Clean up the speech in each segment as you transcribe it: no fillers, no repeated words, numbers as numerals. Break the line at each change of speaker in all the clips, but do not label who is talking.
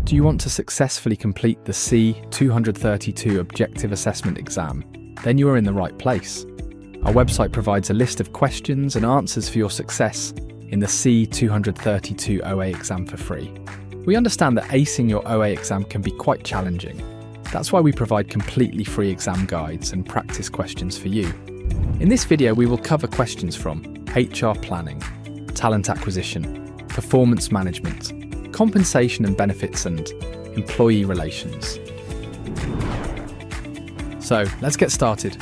Do you want to successfully complete the C232 Objective Assessment exam? Then you are in the right place. Our website provides a list of questions and answers for your success in the C232 OA exam for free. We understand that acing your OA exam can be quite challenging. That's why we provide completely free exam guides and practice questions for you. In this video, we will cover questions from HR planning, talent acquisition, performance management, compensation and benefits, and employee relations. So, let's get started.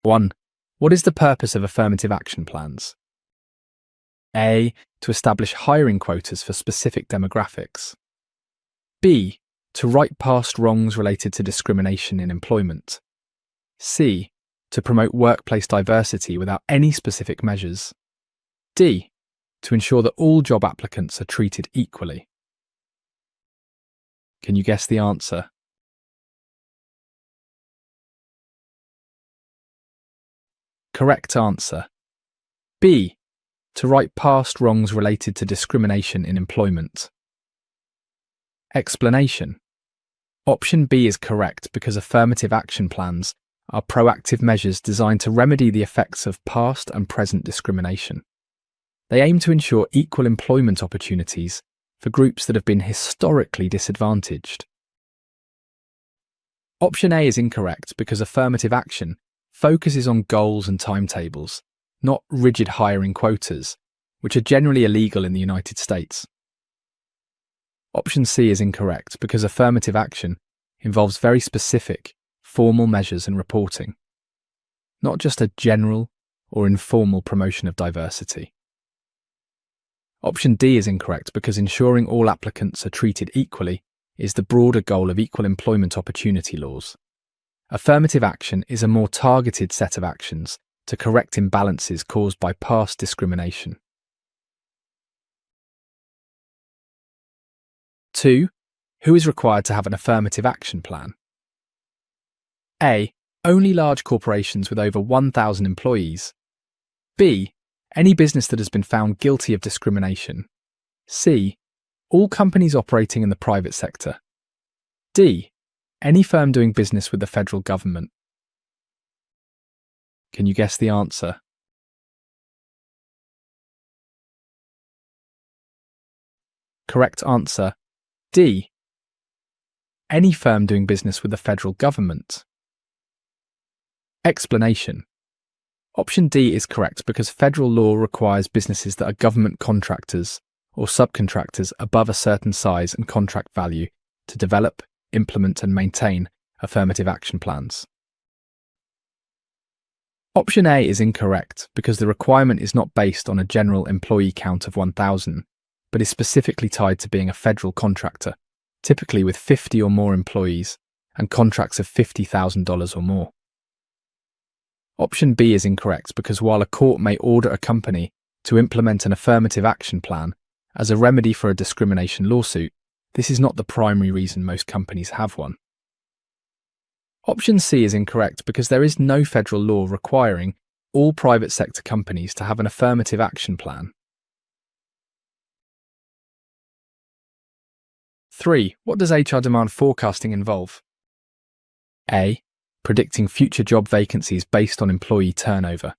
1. What is the purpose of affirmative action plans? A. To establish hiring quotas for specific demographics. B. To right past wrongs related to discrimination in employment. C. To promote workplace diversity without any specific measures. D. To ensure that all job applicants are treated equally. Can you guess the answer? Correct answer. B. To right past wrongs related to discrimination in employment. Explanation. Option B is correct because affirmative action plans are proactive measures designed to remedy the effects of past and present discrimination. They aim to ensure equal employment opportunities for groups that have been historically disadvantaged. Option A is incorrect because affirmative action focuses on goals and timetables, not rigid hiring quotas, which are generally illegal in the United States. Option C is incorrect because affirmative action involves very specific, formal measures and reporting, not just a general or informal promotion of diversity. Option D is incorrect because ensuring all applicants are treated equally is the broader goal of equal employment opportunity laws. Affirmative action is a more targeted set of actions to correct imbalances caused by past discrimination. 2. Who is required to have an affirmative action plan? A. Only large corporations with over 1,000 employees. B. Any business that has been found guilty of discrimination. C. All companies operating in the private sector. D. Any firm doing business with the federal government. Can you guess the answer? Correct answer. D. Any firm doing business with the federal government. Explanation. Option D is correct because federal law requires businesses that are government contractors or subcontractors above a certain size and contract value to develop, implement and maintain affirmative action plans. Option A is incorrect because the requirement is not based on a general employee count of 1,000, but is specifically tied to being a federal contractor, typically with 50 or more employees and contracts of $50,000 or more. Option B is incorrect because while a court may order a company to implement an affirmative action plan as a remedy for a discrimination lawsuit, this is not the primary reason most companies have one. Option C is incorrect because there is no federal law requiring all private sector companies to have an affirmative action plan. 3. What does HR demand forecasting involve? A. Predicting future job vacancies based on employee turnover.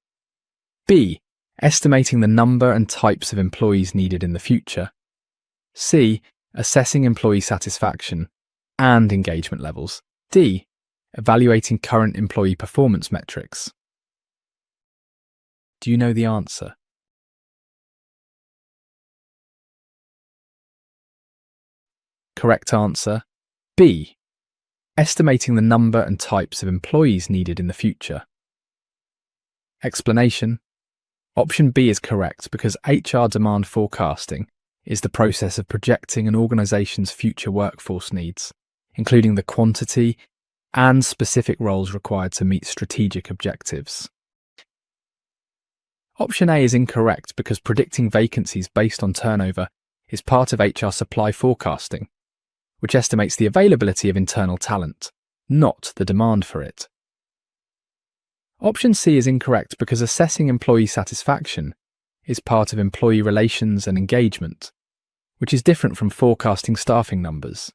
B. Estimating the number and types of employees needed in the future. C. Assessing employee satisfaction and engagement levels. D. Evaluating current employee performance metrics. Do you know the answer? Correct answer. B. Estimating the number and types of employees needed in the future. Explanation. Option B is correct because HR demand forecasting is the process of projecting an organization's future workforce needs, including the quantity and specific roles required to meet strategic objectives. Option A is incorrect because predicting vacancies based on turnover is part of HR supply forecasting, which estimates the availability of internal talent, not the demand for it. Option C is incorrect because assessing employee satisfaction is part of employee relations and engagement, which is different from forecasting staffing numbers.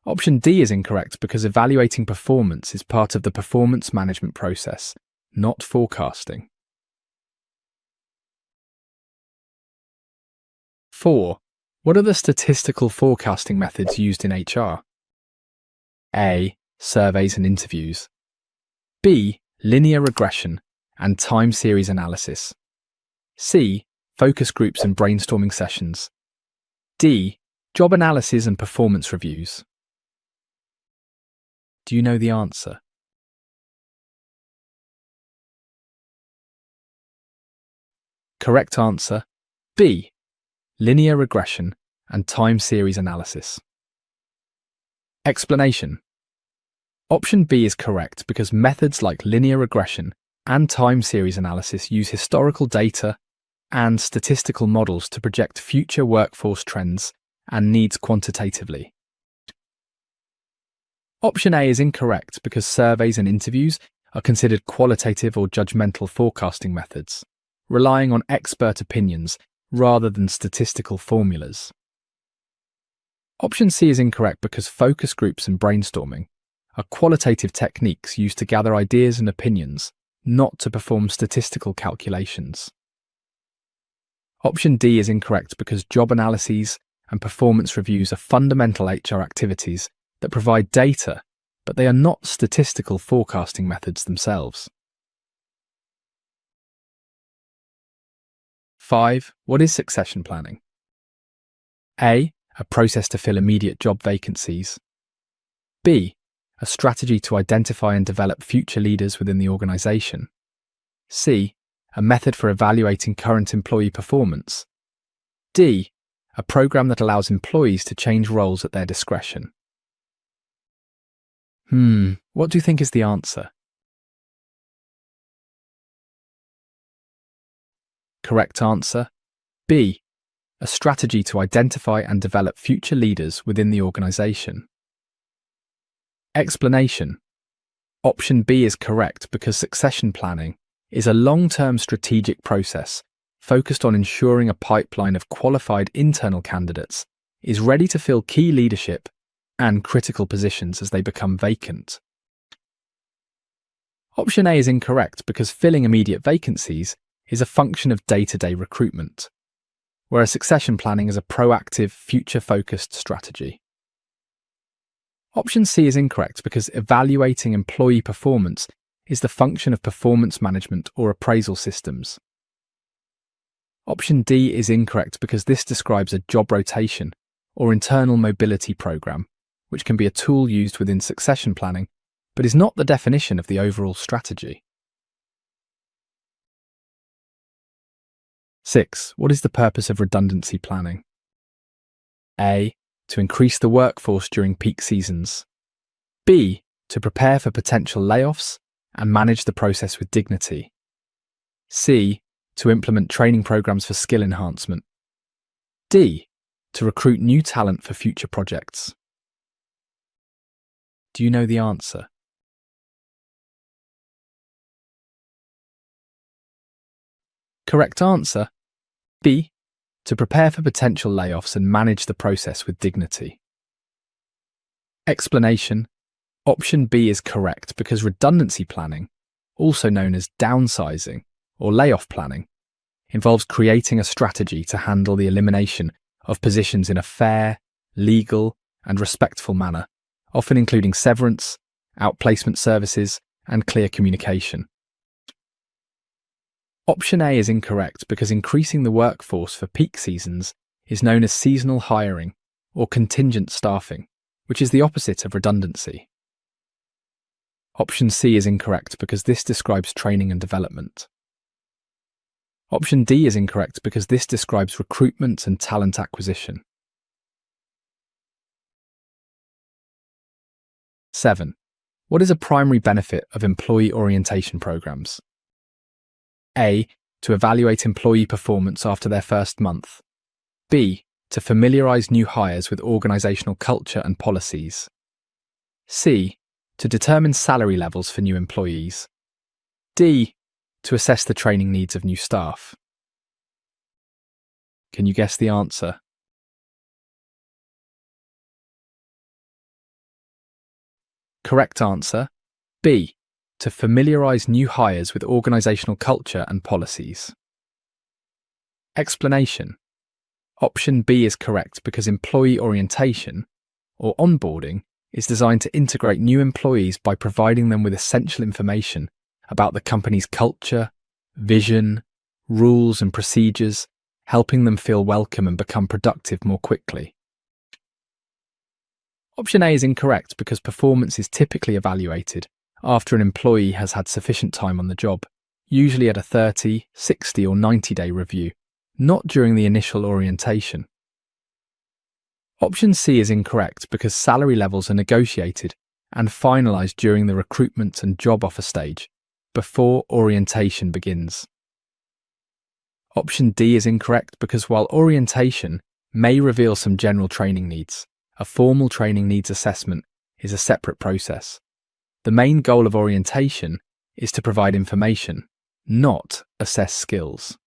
Option D is incorrect because evaluating performance is part of the performance management process, not forecasting. 4. What are the statistical forecasting methods used in HR? A. Surveys and interviews. B. Linear regression and time series analysis. C. Focus groups and brainstorming sessions. D. Job analysis and performance reviews. Do you know the answer? Correct answer, B. Linear regression and time series analysis. Explanation. Option B is correct because methods like linear regression and time series analysis use historical data and statistical models to project future workforce trends and needs quantitatively. Option A is incorrect because surveys and interviews are considered qualitative or judgmental forecasting methods, relying on expert opinions rather than statistical formulas. Option C is incorrect because focus groups and brainstorming are qualitative techniques used to gather ideas and opinions, not to perform statistical calculations. Option D is incorrect because job analyses and performance reviews are fundamental HR activities that provide data, but they are not statistical forecasting methods themselves. 5. What is succession planning? A. A process to fill immediate job vacancies. B. A strategy to identify and develop future leaders within the organisation. C. A method for evaluating current employee performance. D. A program that allows employees to change roles at their discretion. What do you think is the answer? Correct answer, B. A strategy to identify and develop future leaders within the organisation. Explanation. Option B is correct because succession planning is a long-term strategic process focused on ensuring a pipeline of qualified internal candidates is ready to fill key leadership and critical positions as they become vacant. Option A is incorrect because filling immediate vacancies is a function of day-to-day recruitment, whereas succession planning is a proactive, future-focused strategy. Option C is incorrect because evaluating employee performance is the function of performance management or appraisal systems. Option D is incorrect because this describes a job rotation or internal mobility program, which can be a tool used within succession planning, but is not the definition of the overall strategy. 6. What is the purpose of redundancy planning? A. To increase the workforce during peak seasons. B. To prepare for potential layoffs and manage the process with dignity. C. To implement training programs for skill enhancement. D. To recruit new talent for future projects. Do you know the answer? Correct answer, B. To prepare for potential layoffs and manage the process with dignity. Explanation. Option B is correct because redundancy planning, also known as downsizing or layoff planning, involves creating a strategy to handle the elimination of positions in a fair, legal, and respectful manner, often including severance, outplacement services, and clear communication. Option A is incorrect because increasing the workforce for peak seasons is known as seasonal hiring or contingent staffing, which is the opposite of redundancy. Option C is incorrect because this describes training and development. Option D is incorrect because this describes recruitment and talent acquisition. 7. What is a primary benefit of employee orientation programs? A. To evaluate employee performance after their first month. B. To familiarise new hires with organisational culture and policies. C. To determine salary levels for new employees. D. To assess the training needs of new staff. Can you guess the answer? Correct answer, B. To familiarize new hires with organizational culture and policies. Explanation. Option B is correct because employee orientation, or onboarding, is designed to integrate new employees by providing them with essential information about the company's culture, vision, rules and procedures, helping them feel welcome and become productive more quickly. Option A is incorrect because performance is typically evaluated after an employee has had sufficient time on the job, usually at a 30, 60 or 90-day review, not during the initial orientation. Option C is incorrect because salary levels are negotiated and finalised during the recruitment and job offer stage, before orientation begins. Option D is incorrect because while orientation may reveal some general training needs, a formal training needs assessment is a separate process. The main goal of orientation is to provide information, not assess skills.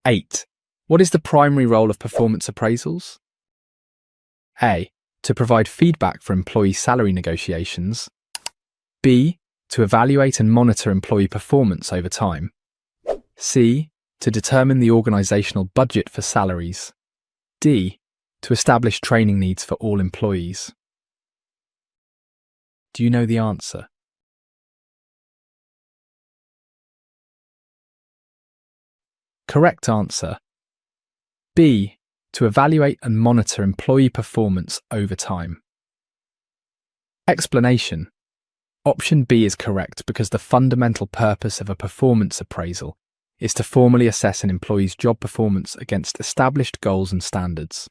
8. What is the primary role of performance appraisals? A. To provide feedback for employee salary negotiations. B. To evaluate and monitor employee performance over time. C. To determine the organisational budget for salaries. D. To establish training needs for all employees. Do you know the answer? Correct answer, B. To evaluate and monitor employee performance over time. Explanation. Option B is correct because the fundamental purpose of a performance appraisal is to formally assess an employee's job performance against established goals and standards,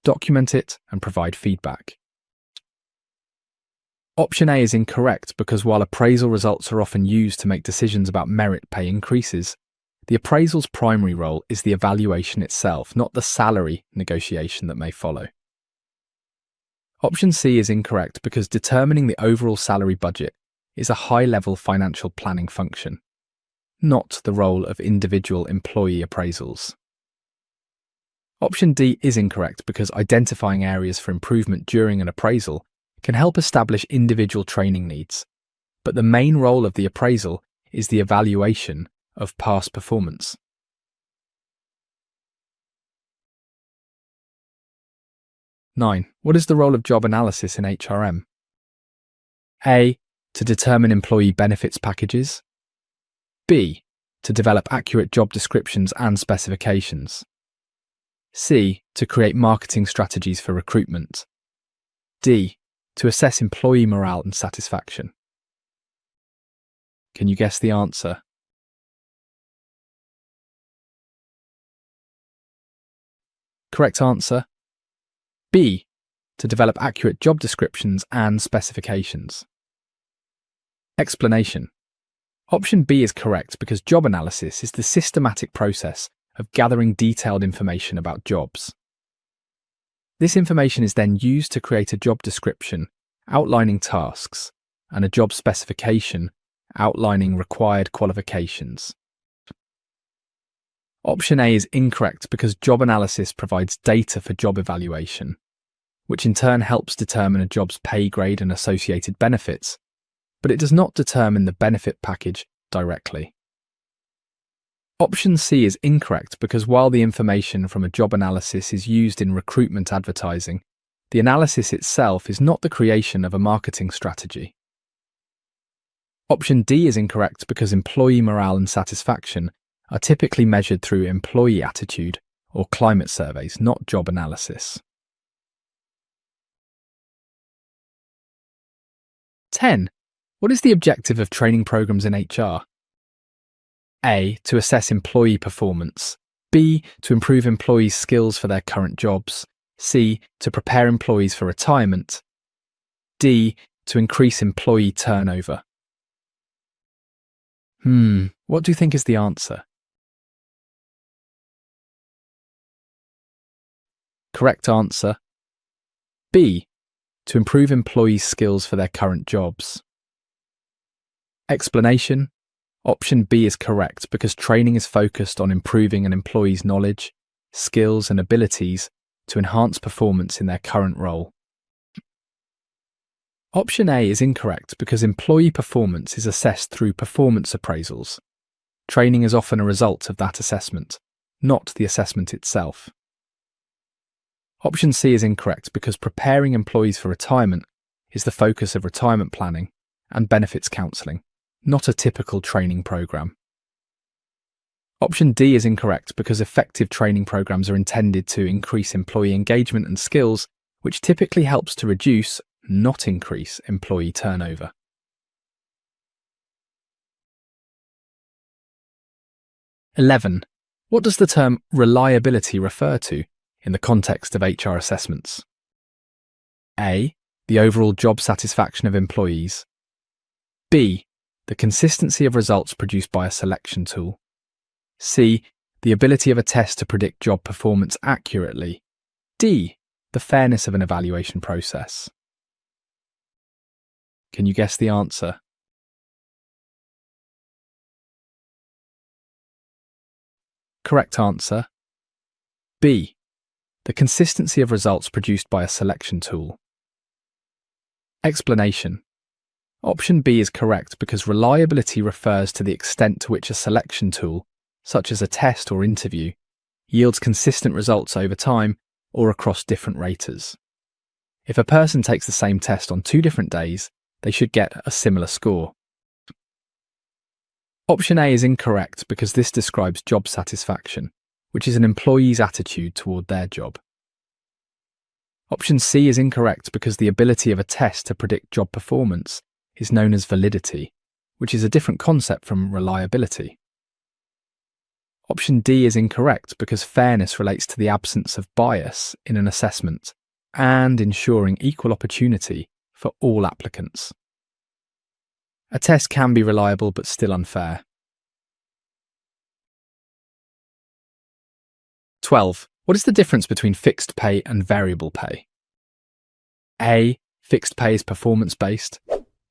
document it and provide feedback. Option A is incorrect because while appraisal results are often used to make decisions about merit pay increases, the appraisal's primary role is the evaluation itself, not the salary negotiation that may follow. Option C is incorrect because determining the overall salary budget is a high-level financial planning function, not the role of individual employee appraisals. Option D is incorrect because identifying areas for improvement during an appraisal can help establish individual training needs, but the main role of the appraisal is the evaluation of past performance. Nine. What is the role of job analysis in HRM? A. To determine employee benefits packages. B. To develop accurate job descriptions and specifications. C. To create marketing strategies for recruitment. D. To assess employee morale and satisfaction. Can you guess the answer? Correct answer, B. To develop accurate job descriptions and specifications. Explanation. Option B is correct because job analysis is the systematic process of gathering detailed information about jobs. This information is then used to create a job description outlining tasks and a job specification outlining required qualifications. Option A is incorrect because job analysis provides data for job evaluation, which in turn helps determine a job's pay grade and associated benefits, but it does not determine the benefit package directly. Option C is incorrect because while the information from a job analysis is used in recruitment advertising, the analysis itself is not the creation of a marketing strategy. Option D is incorrect because employee morale and satisfaction are typically measured through employee attitude or climate surveys, not job analysis. 10. What is the objective of training programs in HR? A. To assess employee performance. B. To improve employees' skills for their current jobs. C. To prepare employees for retirement. D. To increase employee turnover. What do you think is the answer? Correct answer, B. To improve employees' skills for their current jobs. Explanation. Option B is correct because training is focused on improving an employee's knowledge, skills, and abilities to enhance performance in their current role. Option A is incorrect because employee performance is assessed through performance appraisals. Training is often a result of that assessment, not the assessment itself. Option C is incorrect because preparing employees for retirement is the focus of retirement planning and benefits counselling, not a typical training programme. Option D is incorrect because effective training programs are intended to increase employee engagement and skills, which typically helps to reduce, not increase, employee turnover. What does the term reliability refer to in the context of HR assessments? A. The overall job satisfaction of employees. B. The consistency of results produced by a selection tool. C. The ability of a test to predict job performance accurately. D. The fairness of an evaluation process. Can you guess the answer? Correct answer. B. The consistency of results produced by a selection tool. Explanation. Option B is correct because reliability refers to the extent to which a selection tool, such as a test or interview, yields consistent results over time or across different raters. If a person takes the same test on 2 different days, they should get a similar score. Option A is incorrect because this describes job satisfaction, which is an employee's attitude toward their job. Option C is incorrect because the ability of a test to predict job performance is known as validity, which is a different concept from reliability. Option D is incorrect because fairness relates to the absence of bias in an assessment and ensuring equal opportunity for all applicants. A test can be reliable but still unfair. 12. What is the difference between fixed pay and variable pay? A. Fixed pay is performance-based.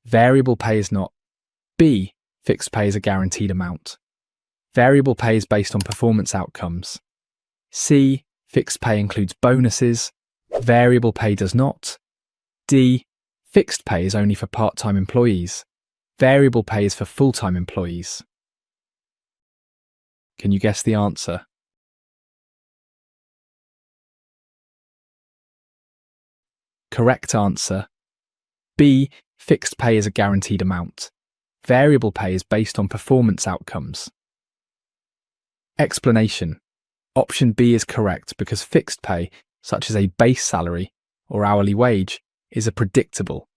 Variable pay is not. B. Fixed pay is a guaranteed amount. Variable pay is based on performance outcomes. C. Fixed pay includes bonuses. Variable pay does not. D. Fixed pay is only for part-time employees. Variable pay is for full-time employees. Can you guess the answer? Correct answer. B. Fixed pay is a guaranteed amount. Variable pay is based on performance outcomes. Explanation. Option B is correct because fixed pay, such as a base salary or hourly wage, is a predictable,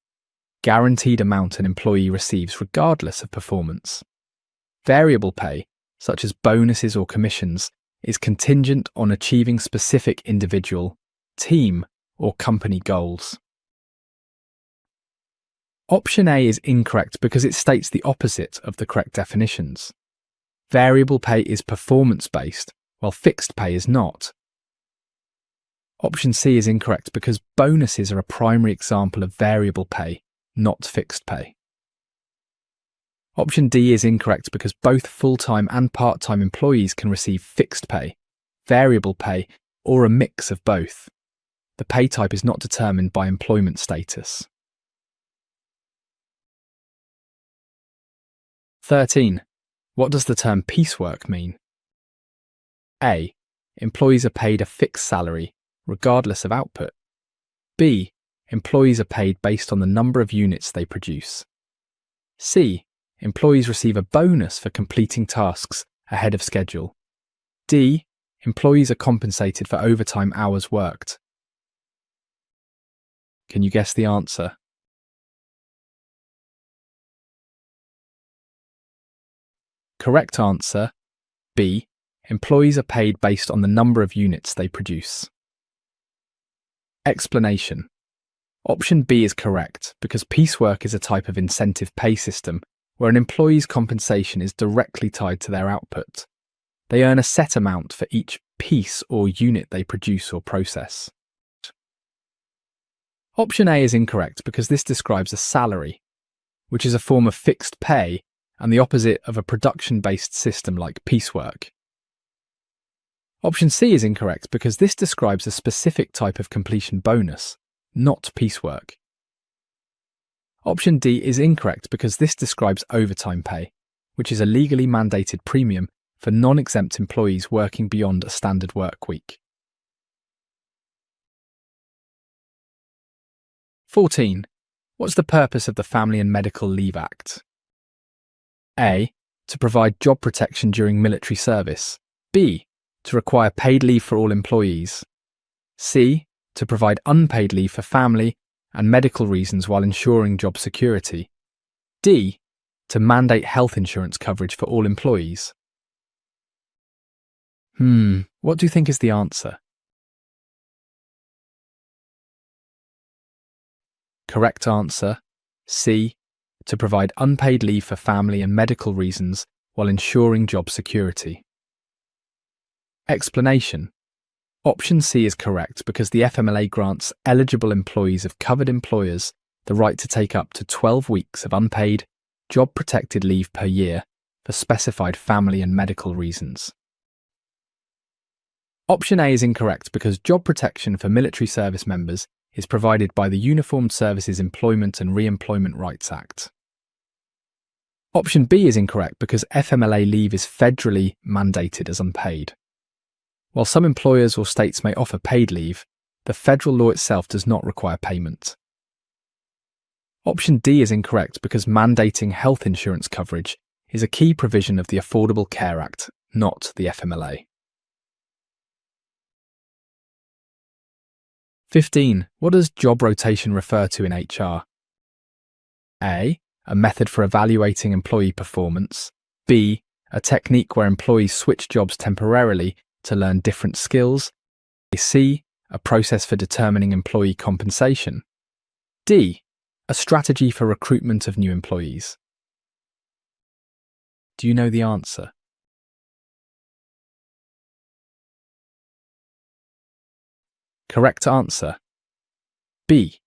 guaranteed amount an employee receives regardless of performance. Variable pay, such as bonuses or commissions, is contingent on achieving specific individual, team, or company goals. Option A is incorrect because it states the opposite of the correct definitions. Variable pay is performance-based, while fixed pay is not. Option C is incorrect because bonuses are a primary example of variable pay, not fixed pay. Option D is incorrect because both full-time and part-time employees can receive fixed pay, variable pay, or a mix of both. The pay type is not determined by employment status. 13. What does the term piecework mean? A. Employees are paid a fixed salary, regardless of output. B. Employees are paid based on the number of units they produce. C. Employees receive a bonus for completing tasks ahead of schedule. D. Employees are compensated for overtime hours worked. Can you guess the answer? Correct answer. B. Employees are paid based on the number of units they produce. Explanation. Option B is correct because piecework is a type of incentive pay system where an employee's compensation is directly tied to their output. They earn a set amount for each piece or unit they produce or process. Option A is incorrect because this describes a salary, which is a form of fixed pay and the opposite of a production-based system like piecework. Option C is incorrect because this describes a specific type of completion bonus, not piecework. Option D is incorrect because this describes overtime pay, which is a legally mandated premium for non-exempt employees working beyond a standard work week. 14. What's the purpose of the Family and Medical Leave Act? A. To provide job protection during military service. B. To require paid leave for all employees. C. To provide unpaid leave for family and medical reasons while ensuring job security. D. To mandate health insurance coverage for all employees. What do you think is the answer? Correct answer, C. To provide unpaid leave for family and medical reasons while ensuring job security. Explanation. Option C is correct because the FMLA grants eligible employees of covered employers the right to take up to 12 weeks of unpaid, job-protected leave per year for specified family and medical reasons. Option A is incorrect because job protection for military service members is provided by the Uniformed Services Employment and Re-employment Rights Act. Option B is incorrect because FMLA leave is federally mandated as unpaid. While some employers or states may offer paid leave, the federal law itself does not require payment. Option D is incorrect because mandating health insurance coverage is a key provision of the Affordable Care Act, not the FMLA. 15. What does job rotation refer to in HR? A. A method for evaluating employee performance. B. A technique where employees switch jobs temporarily to learn different skills. C. A process for determining employee compensation. D. A strategy for recruitment of new employees. Do you know the answer? Correct answer. B.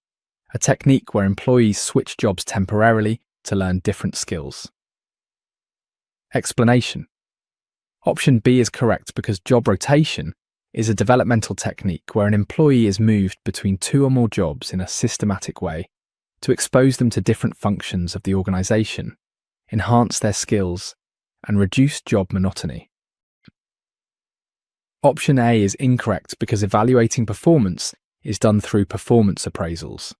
A technique where employees switch jobs temporarily to learn different skills. Explanation. Option B is correct because job rotation is a developmental technique where an employee is moved between two or more jobs in a systematic way to expose them to different functions of the organisation, enhance their skills, and reduce job monotony. Option A is incorrect because evaluating performance is done through performance appraisals.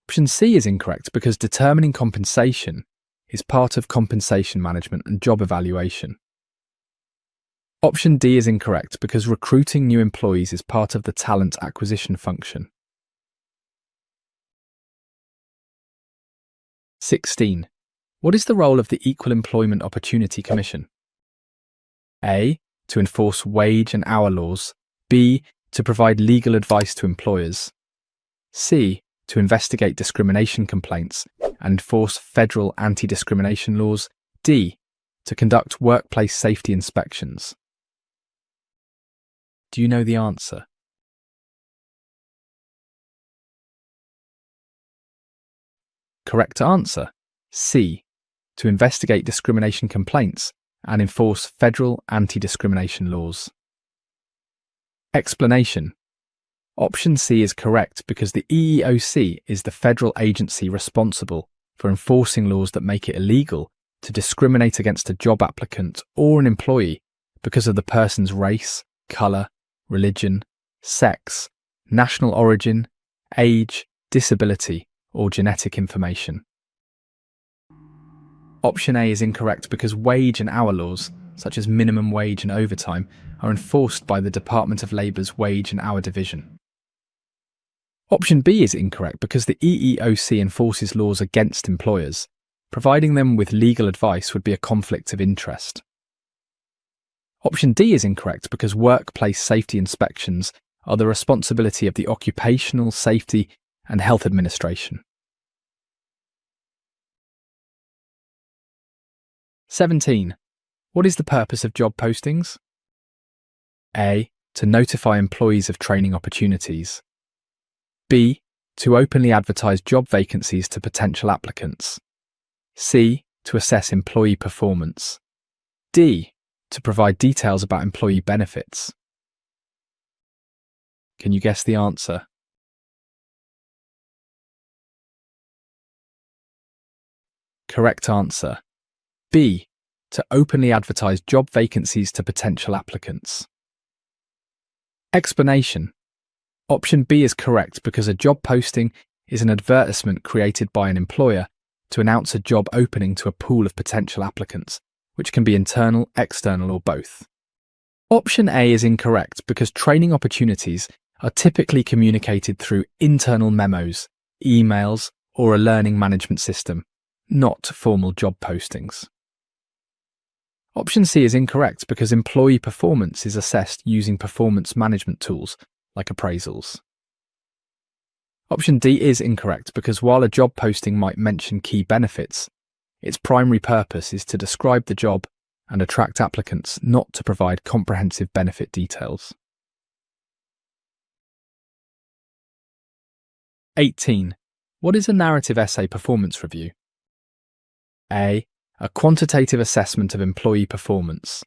Option C is incorrect because determining compensation is part of compensation management and job evaluation. Option D is incorrect because recruiting new employees is part of the talent acquisition function. 16. What is the role of the Equal Employment Opportunity Commission? A. To enforce wage and hour laws. B. To provide legal advice to employers. C. To investigate discrimination complaints and enforce federal anti-discrimination laws. D. To conduct workplace safety inspections. Do you know the answer? Correct answer, C. To investigate discrimination complaints and enforce federal anti-discrimination laws. Explanation. Option C is correct because the EEOC is the federal agency responsible for enforcing laws that make it illegal to discriminate against a job applicant or an employee because of the person's race, colour, religion, sex, national origin, age, disability, or genetic information. Option A is incorrect because wage and hour laws, such as minimum wage and overtime, are enforced by the Department of Labour's Wage and Hour Division. Option B is incorrect because the EEOC enforces laws against employers. Providing them with legal advice would be a conflict of interest. Option D is incorrect because workplace safety inspections are the responsibility of the Occupational Safety and Health Administration. 17. What is the purpose of job postings? A. To notify employees of training opportunities. B. To openly advertise job vacancies to potential applicants. C. to assess employee performance. D. To provide details about employee benefits. Can you guess the answer? Correct answer. B. To openly advertise job vacancies to potential applicants. Explanation. Option B is correct because a job posting is an advertisement created by an employer to announce a job opening to a pool of potential applicants, which can be internal, external, or both. Option A is incorrect because training opportunities are typically communicated through internal memos, emails, or a learning management system, not formal job postings. Option C is incorrect because employee performance is assessed using performance management tools like appraisals. Option D is incorrect because while a job posting might mention key benefits, its primary purpose is to describe the job and attract applicants, not to provide comprehensive benefit details. 18. What is a narrative essay performance review? A. A quantitative assessment of employee performance.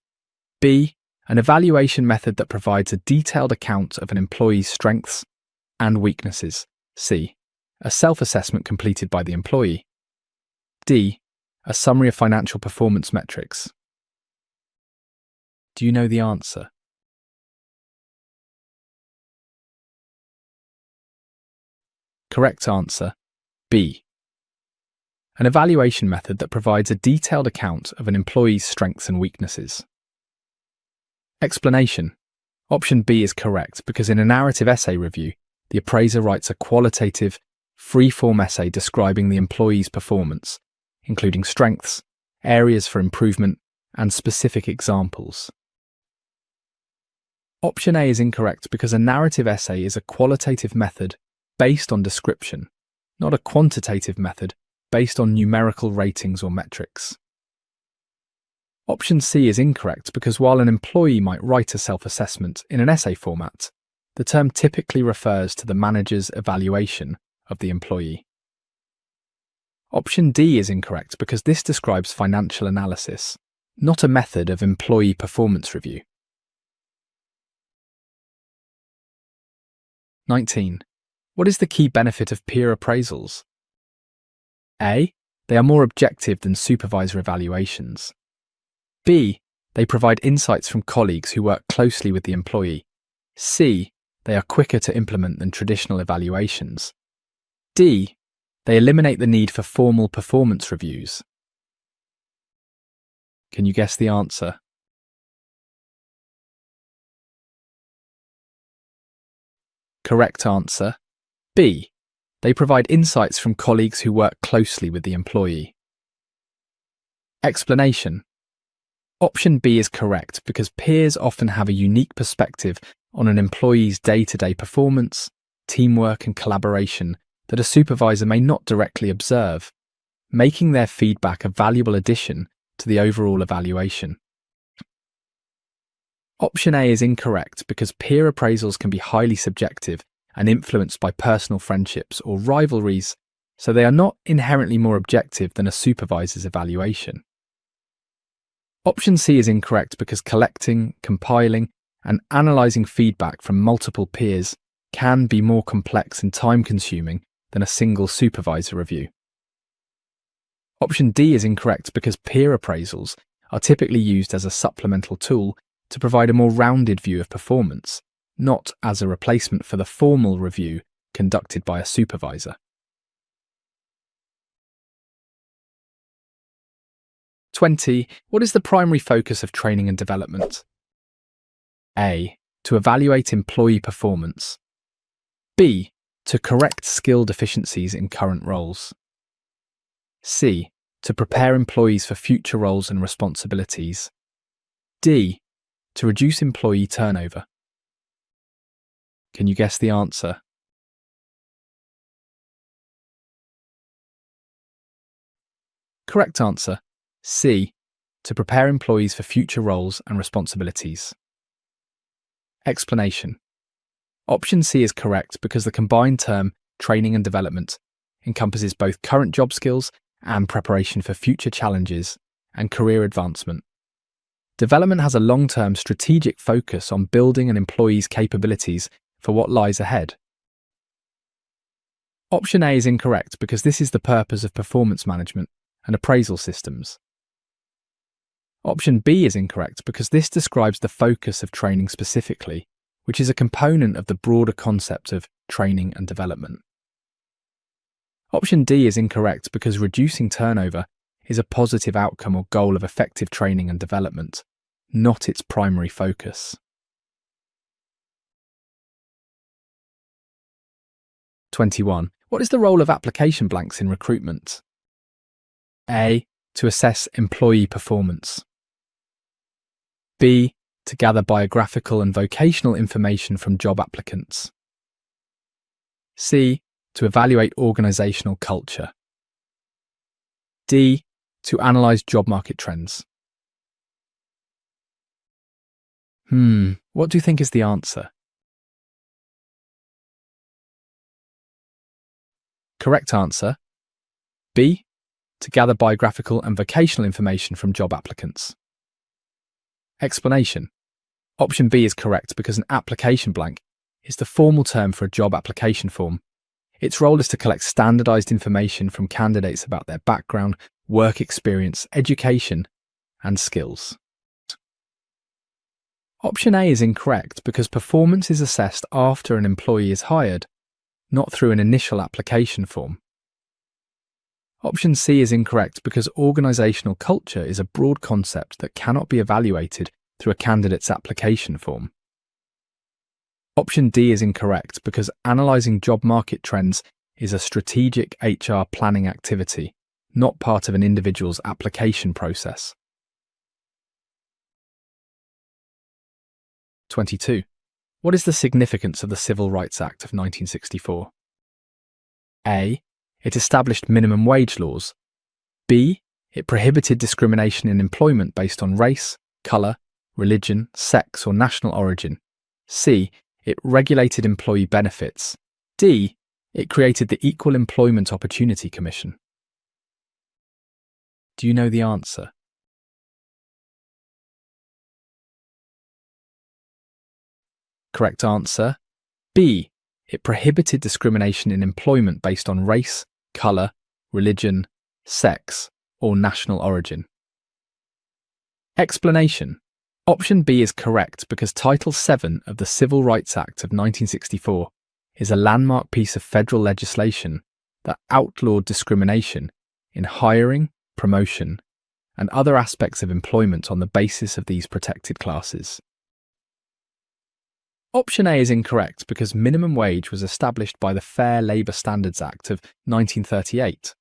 B. An evaluation method that provides a detailed account of an employee's strengths and weaknesses. C. A self-assessment completed by the employee. D. A summary of financial performance metrics. Do you know the answer? Correct answer. B. An evaluation method that provides a detailed account of an employee's strengths and weaknesses. Explanation. Option B is correct because in a narrative essay review, the appraiser writes a qualitative, free-form essay describing the employee's performance, including strengths, areas for improvement, and specific examples. Option A is incorrect because a narrative essay is a qualitative method based on description, not a quantitative method based on numerical ratings or metrics. Option C is incorrect because while an employee might write a self-assessment in an essay format, the term typically refers to the manager's evaluation of the employee. Option D is incorrect because this describes financial analysis, not a method of employee performance review. 19. What is the key benefit of peer appraisals? A. They are more objective than supervisor evaluations. B. They provide insights from colleagues who work closely with the employee. C. They are quicker to implement than traditional evaluations. D. They eliminate the need for formal performance reviews. Can you guess the answer? Correct answer. B. They provide insights from colleagues who work closely with the employee. Explanation. Option B is correct because peers often have a unique perspective on an employee's day-to-day performance, teamwork, and collaboration that a supervisor may not directly observe, making their feedback a valuable addition to the overall evaluation. Option A is incorrect because peer appraisals can be highly subjective and influenced by personal friendships or rivalries, so they are not inherently more objective than a supervisor's evaluation. Option C is incorrect because collecting, compiling, and analysing feedback from multiple peers can be more complex and time-consuming than a single supervisor review. Option D is incorrect because peer appraisals are typically used as a supplemental tool to provide a more rounded view of performance, not as a replacement for the formal review conducted by a supervisor. 20. What is the primary focus of training and development? A. To evaluate employee performance. B. To correct skill deficiencies in current roles. C. To prepare employees for future roles and responsibilities. D. To reduce employee turnover. Can you guess the answer? Correct answer. C. To prepare employees for future roles and responsibilities. Explanation. Option C is correct because the combined term training and development encompasses both current job skills and preparation for future challenges and career advancement. Development has a long-term strategic focus on building an employee's capabilities for what lies ahead. Option A is incorrect because this is the purpose of performance management and appraisal systems. Option B is incorrect because this describes the focus of training specifically, which is a component of the broader concept of training and development. Option D is incorrect because reducing turnover is a positive outcome or goal of effective training and development, not its primary focus. 21. What is the role of application blanks in recruitment? A. To assess employee performance. B. To gather biographical and vocational information from job applicants. C. To evaluate organisational culture. D. To analyse job market trends. What do you think is the answer? Correct answer, B. To gather biographical and vocational information from job applicants. Explanation. Option B is correct because an application blank is the formal term for a job application form. Its role is to collect standardised information from candidates about their background, work experience, education, and skills. Option A is incorrect because performance is assessed after an employee is hired, not through an initial application form. Option C is incorrect because organisational culture is a broad concept that cannot be evaluated through a candidate's application form. Option D is incorrect because analysing job market trends is a strategic HR planning activity, not part of an individual's application process. 22. What is the significance of the Civil Rights Act of 1964? A. It established minimum wage laws. B. It prohibited discrimination in employment based on race, colour, religion, sex, or national origin. C. It regulated employee benefits. D. It created the Equal Employment Opportunity Commission. Do you know the answer? Correct answer, B. It prohibited discrimination in employment based on race, colour, religion, sex, or national origin. Explanation. Option B is correct because Title VII of the Civil Rights Act of 1964 is a landmark piece of federal legislation that outlawed discrimination in hiring, promotion, and other aspects of employment on the basis of these protected classes. Option A is incorrect because minimum wage was established by the Fair Labour Standards Act of 1938.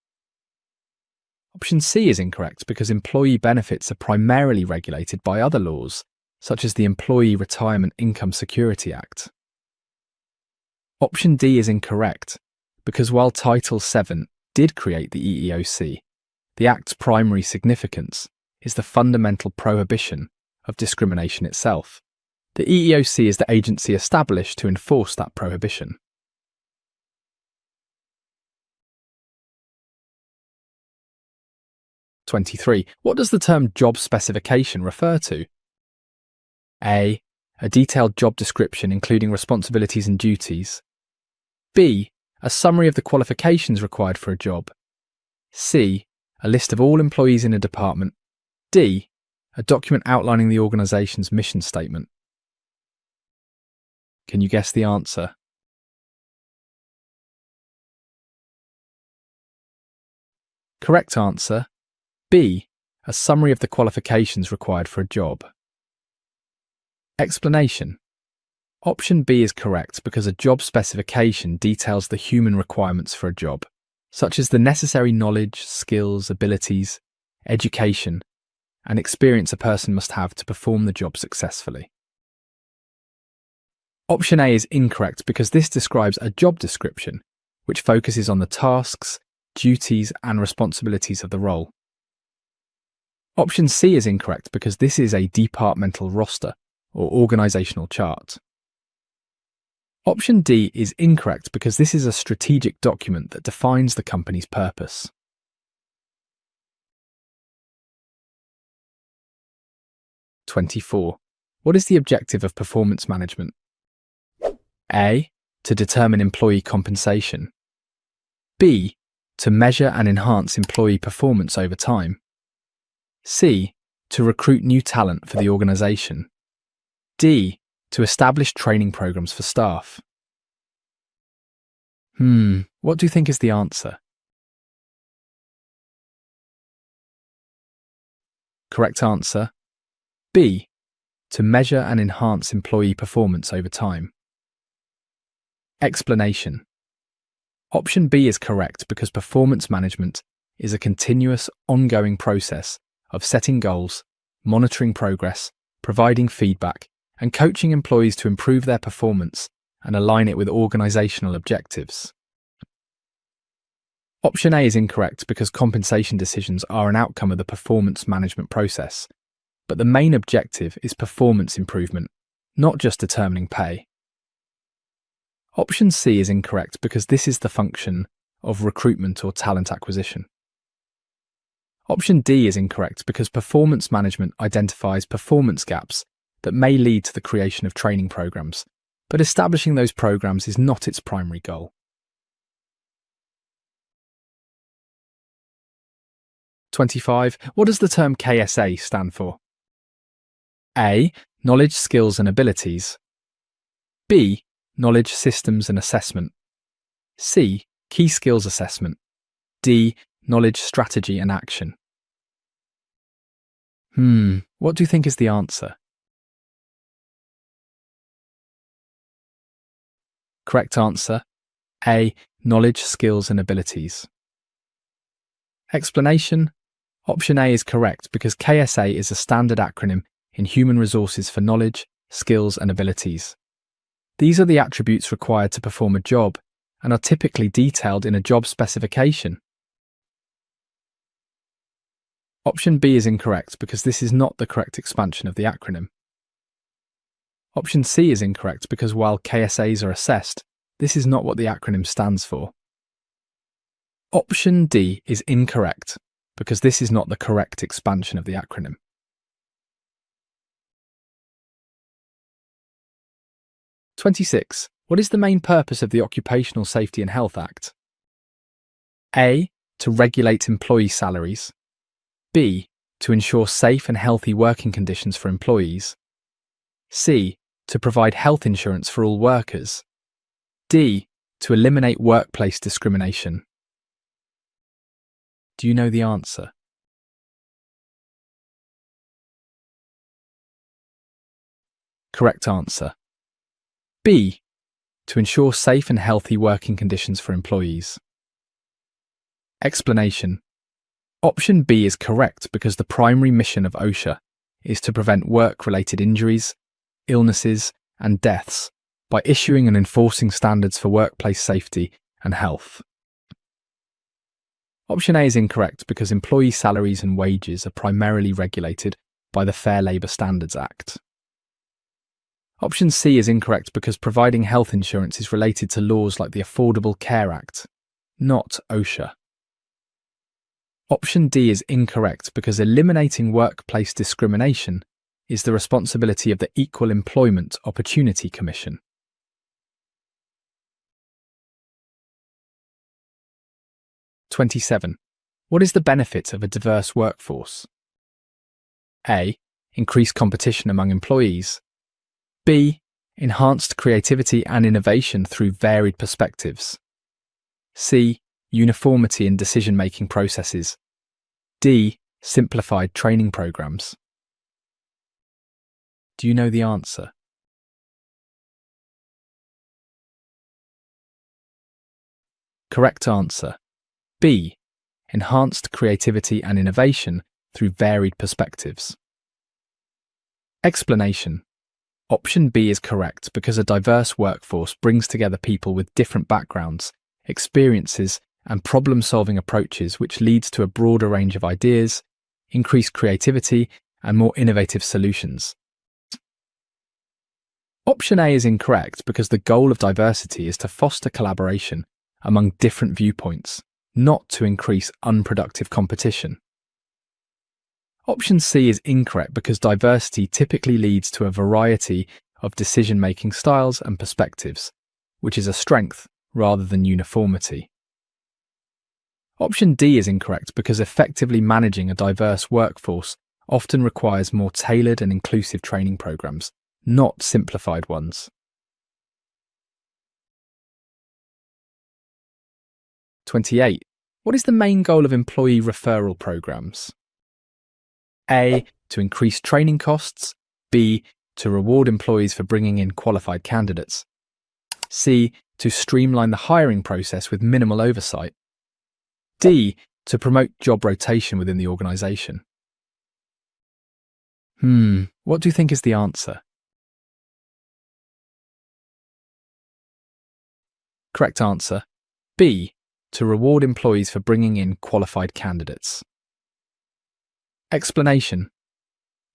Option C is incorrect because employee benefits are primarily regulated by other laws, such as the Employee Retirement Income Security Act. Option D is incorrect because while Title VII did create the EEOC, the Act's primary significance is the fundamental prohibition of discrimination itself. The EEOC is the agency established to enforce that prohibition. (23) What does the term job specification refer to? A. A detailed job description including responsibilities and duties. B. A summary of the qualifications required for a job. C. A list of all employees in a department. D. A document outlining the organisation's mission statement. Can you guess the answer? Correct answer, B. A summary of the qualifications required for a job. Explanation. Option B is correct because a job specification details the human requirements for a job, such as the necessary knowledge, skills, abilities, education, and experience a person must have to perform the job successfully. Option A is incorrect because this describes a job description, which focuses on the tasks, duties, and responsibilities of the role. Option C is incorrect because this is a departmental roster or organisational chart. Option D is incorrect because this is a strategic document that defines the company's purpose. 24. What is the objective of performance management? A. To determine employee compensation. B. To measure and enhance employee performance over time. C. To recruit new talent for the organisation. D. To establish training programs for staff. What do you think is the answer? Correct answer. B. To measure and enhance employee performance over time. Explanation. Option B is correct because performance management is a continuous, ongoing process of setting goals, monitoring progress, providing feedback, and coaching employees to improve their performance and align it with organisational objectives. Option A is incorrect because compensation decisions are an outcome of the performance management process, but the main objective is performance improvement, not just determining pay. Option C is incorrect because this is the function of recruitment or talent acquisition. Option D is incorrect because performance management identifies performance gaps that may lead to the creation of training programs, but establishing those programs is not its primary goal. (25) What does the term KSA stand for? A. Knowledge, skills and abilities. B. Knowledge, systems and assessment. C. Key skills assessment. D. Knowledge, strategy and action. What do you think is the answer? Correct answer. A. Knowledge, skills and abilities. Explanation. Option A is correct because KSA is a standard acronym in human resources for knowledge, skills and abilities. These are the attributes required to perform a job and are typically detailed in a job specification. Option B is incorrect because this is not the correct expansion of the acronym. Option C is incorrect because while KSAs are assessed, this is not what the acronym stands for. Option D is incorrect because this is not the correct expansion of the acronym. (26) What is the main purpose of the Occupational Safety and Health Act? A. To regulate employee salaries. B. To ensure safe and healthy working conditions for employees. C. To provide health insurance for all workers. D. To eliminate workplace discrimination. Do you know the answer? Correct answer. B. To ensure safe and healthy working conditions for employees. Explanation. Option B is correct because the primary mission of OSHA is to prevent work-related injuries, illnesses, and deaths by issuing and enforcing standards for workplace safety and health. Option A is incorrect because employee salaries and wages are primarily regulated by the Fair Labour Standards Act. Option C is incorrect because providing health insurance is related to laws like the Affordable Care Act, not OSHA. Option D is incorrect because eliminating workplace discrimination is the responsibility of the Equal Employment Opportunity Commission. (27) What is the benefit of a diverse workforce? A. Increased competition among employees. B. Enhanced creativity and innovation through varied perspectives. C. Uniformity in decision-making processes. D. Simplified training programs. Do you know the answer? Correct answer. B. Enhanced creativity and innovation through varied perspectives. Explanation. Option B is correct because a diverse workforce brings together people with different backgrounds, experiences, and problem-solving approaches, which leads to a broader range of ideas, increased creativity, and more innovative solutions. Option A is incorrect because the goal of diversity is to foster collaboration among different viewpoints, not to increase unproductive competition. Option C is incorrect because diversity typically leads to a variety of decision-making styles and perspectives, which is a strength rather than uniformity. Option D is incorrect because effectively managing a diverse workforce often requires more tailored and inclusive training programs, not simplified ones. 28. What is the main goal of employee referral programs? A. To increase training costs. B. To reward employees for bringing in qualified candidates. C. To streamline the hiring process with minimal oversight. D. To promote job rotation within the organisation. What do you think is the answer? Correct answer. B. To reward employees for bringing in qualified candidates. Explanation.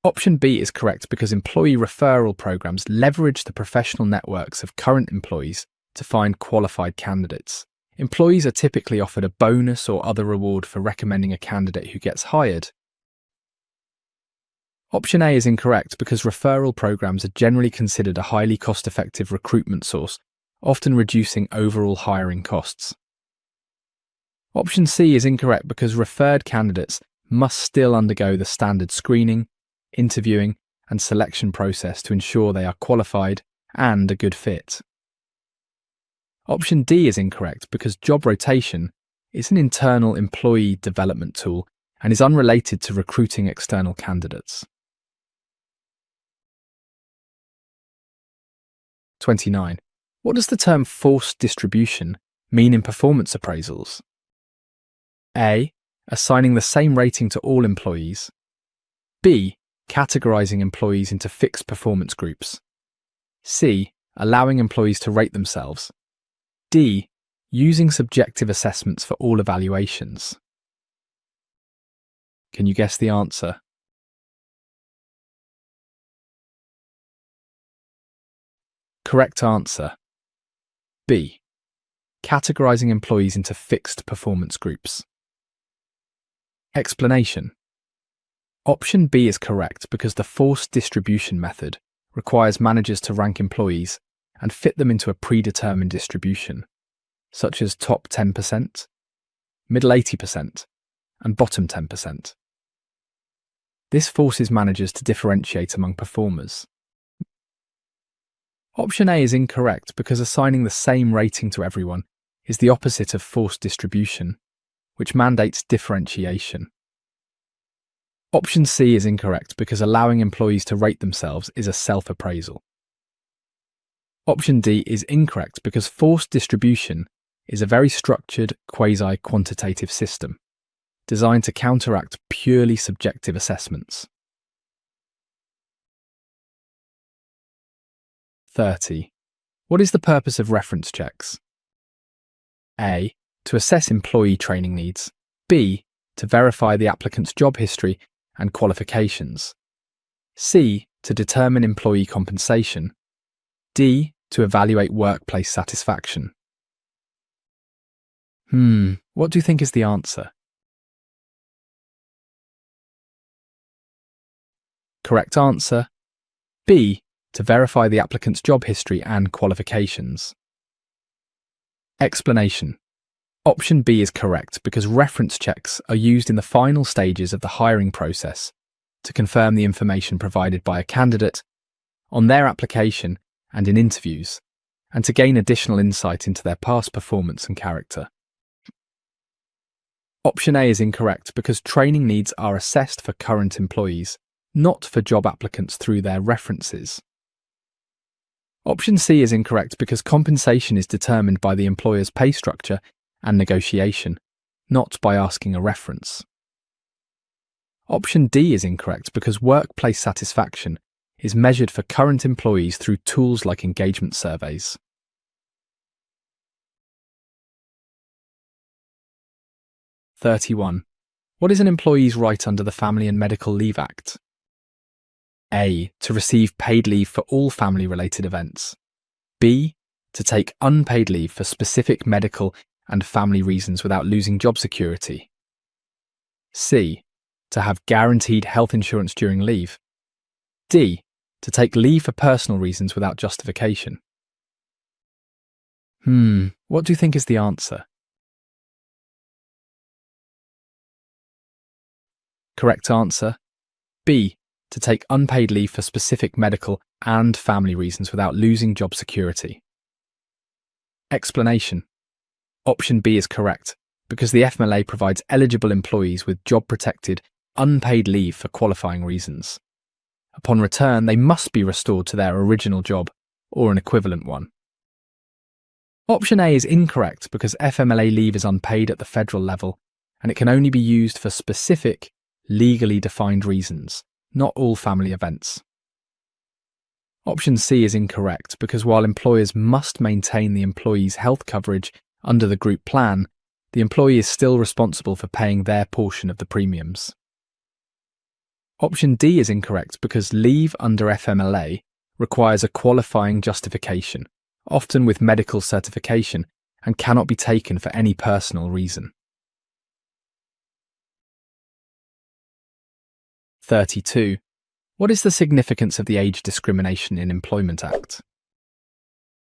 Option B is correct because employee referral programs leverage the professional networks of current employees to find qualified candidates. Employees are typically offered a bonus or other reward for recommending a candidate who gets hired. Option A is incorrect because referral programs are generally considered a highly cost-effective recruitment source, often reducing overall hiring costs. Option C is incorrect because referred candidates must still undergo the standard screening, interviewing, and selection process to ensure they are qualified and a good fit. Option D is incorrect because job rotation is an internal employee development tool and is unrelated to recruiting external candidates. 29. What does the term forced distribution mean in performance appraisals? A. Assigning the same rating to all employees. B. Categorizing employees into fixed performance groups. C. Allowing employees to rate themselves. D. Using subjective assessments for all evaluations. Can you guess the answer? Correct answer. B. Categorizing employees into fixed performance groups. Explanation. Option B is correct because the forced distribution method requires managers to rank employees and fit them into a predetermined distribution, such as top 10%, middle 80%, and bottom 10%. This forces managers to differentiate among performers. Option A is incorrect because assigning the same rating to everyone is the opposite of forced distribution, which mandates differentiation. Option C is incorrect because allowing employees to rate themselves is a self-appraisal. Option D is incorrect because forced distribution is a very structured, quasi-quantitative system designed to counteract purely subjective assessments. 30. What is the purpose of reference checks? A. To assess employee training needs. B. To verify the applicant's job history and qualifications. C. To determine employee compensation. D. To evaluate workplace satisfaction. What do you think is the answer? Correct answer. B. To verify the applicant's job history and qualifications. Explanation. Option B is correct because reference checks are used in the final stages of the hiring process to confirm the information provided by a candidate on their application and in interviews, and to gain additional insight into their past performance and character. Option A is incorrect because training needs are assessed for current employees, not for job applicants through their references. Option C is incorrect because compensation is determined by the employer's pay structure and negotiation, not by asking a reference. Option D is incorrect because workplace satisfaction is measured for current employees through tools like engagement surveys. 31. What is an employee's right under the Family and Medical Leave Act? A. To receive paid leave for all family-related events. B. To take unpaid leave for specific medical and family reasons without losing job security. C. To have guaranteed health insurance during leave. D. To take leave for personal reasons without justification. What do you think is the answer? Correct answer. B. To take unpaid leave for specific medical and family reasons without losing job security. Explanation. Option B is correct, because the FMLA provides eligible employees with job-protected, unpaid leave for qualifying reasons. Upon return, they must be restored to their original job, or an equivalent one. Option A is incorrect because FMLA leave is unpaid at the federal level, and it can only be used for specific, legally defined reasons, not all family events. Option C is incorrect because while employers must maintain the employee's health coverage under the group plan, the employee is still responsible for paying their portion of the premiums. Option D is incorrect because leave under FMLA requires a qualifying justification, often with medical certification, and cannot be taken for any personal reason. 32. What is the significance of the Age Discrimination in Employment Act?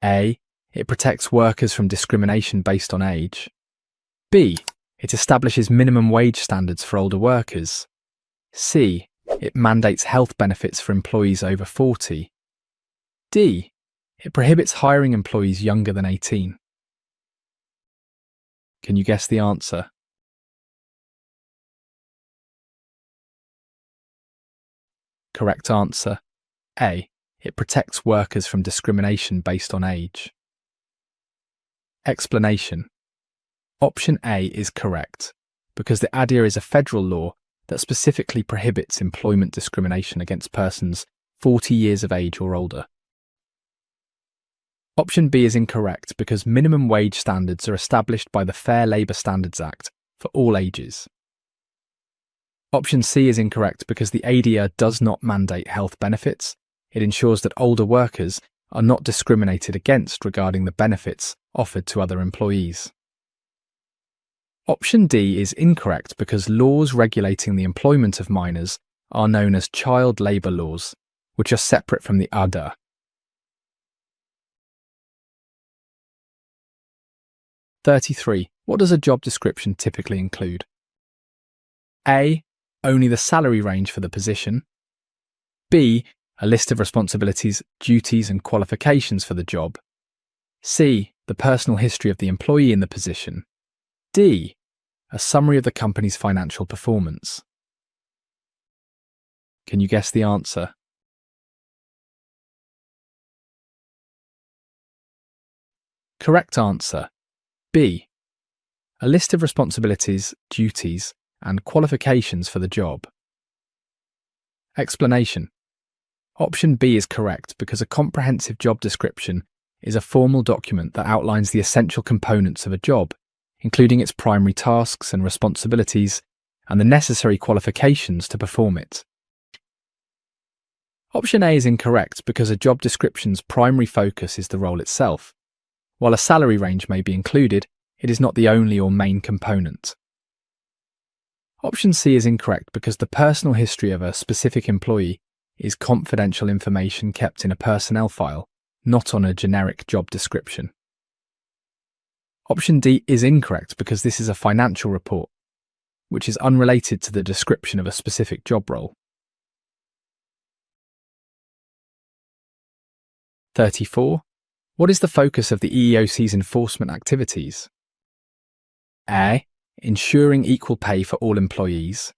A. It protects workers from discrimination based on age. B. It establishes minimum wage standards for older workers. C. It mandates health benefits for employees over 40. D. It prohibits hiring employees younger than 18. Can you guess the answer? Correct answer. A. It protects workers from discrimination based on age. Explanation. Option A is correct, because the ADIA is a federal law that specifically prohibits employment discrimination against persons 40 years of age or older. Option B is incorrect because minimum wage standards are established by the Fair Labour Standards Act for all ages. Option C is incorrect because the ADIA does not mandate health benefits. It ensures that older workers are not discriminated against regarding the benefits offered to other employees. Option D is incorrect because laws regulating the employment of minors are known as child labour laws, which are separate from the ADA. What does a job description typically include? A. Only the salary range for the position. B. A list of responsibilities, duties and qualifications for the job. C. The personal history of the employee in the position. D. A summary of the company's financial performance. Can you guess the answer? Correct answer. B. A list of responsibilities, duties, and qualifications for the job. Explanation. Option B is correct because a comprehensive job description is a formal document that outlines the essential components of a job, including its primary tasks and responsibilities, and the necessary qualifications to perform it. Option A is incorrect because a job description's primary focus is the role itself. While a salary range may be included, it is not the only or main component. Option C is incorrect because the personal history of a specific employee is confidential information kept in a personnel file, not on a generic job description. Option D is incorrect because this is a financial report, which is unrelated to the description of a specific job role. 34. What is the focus of the EEOC's enforcement activities? A. Ensuring equal pay for all employees.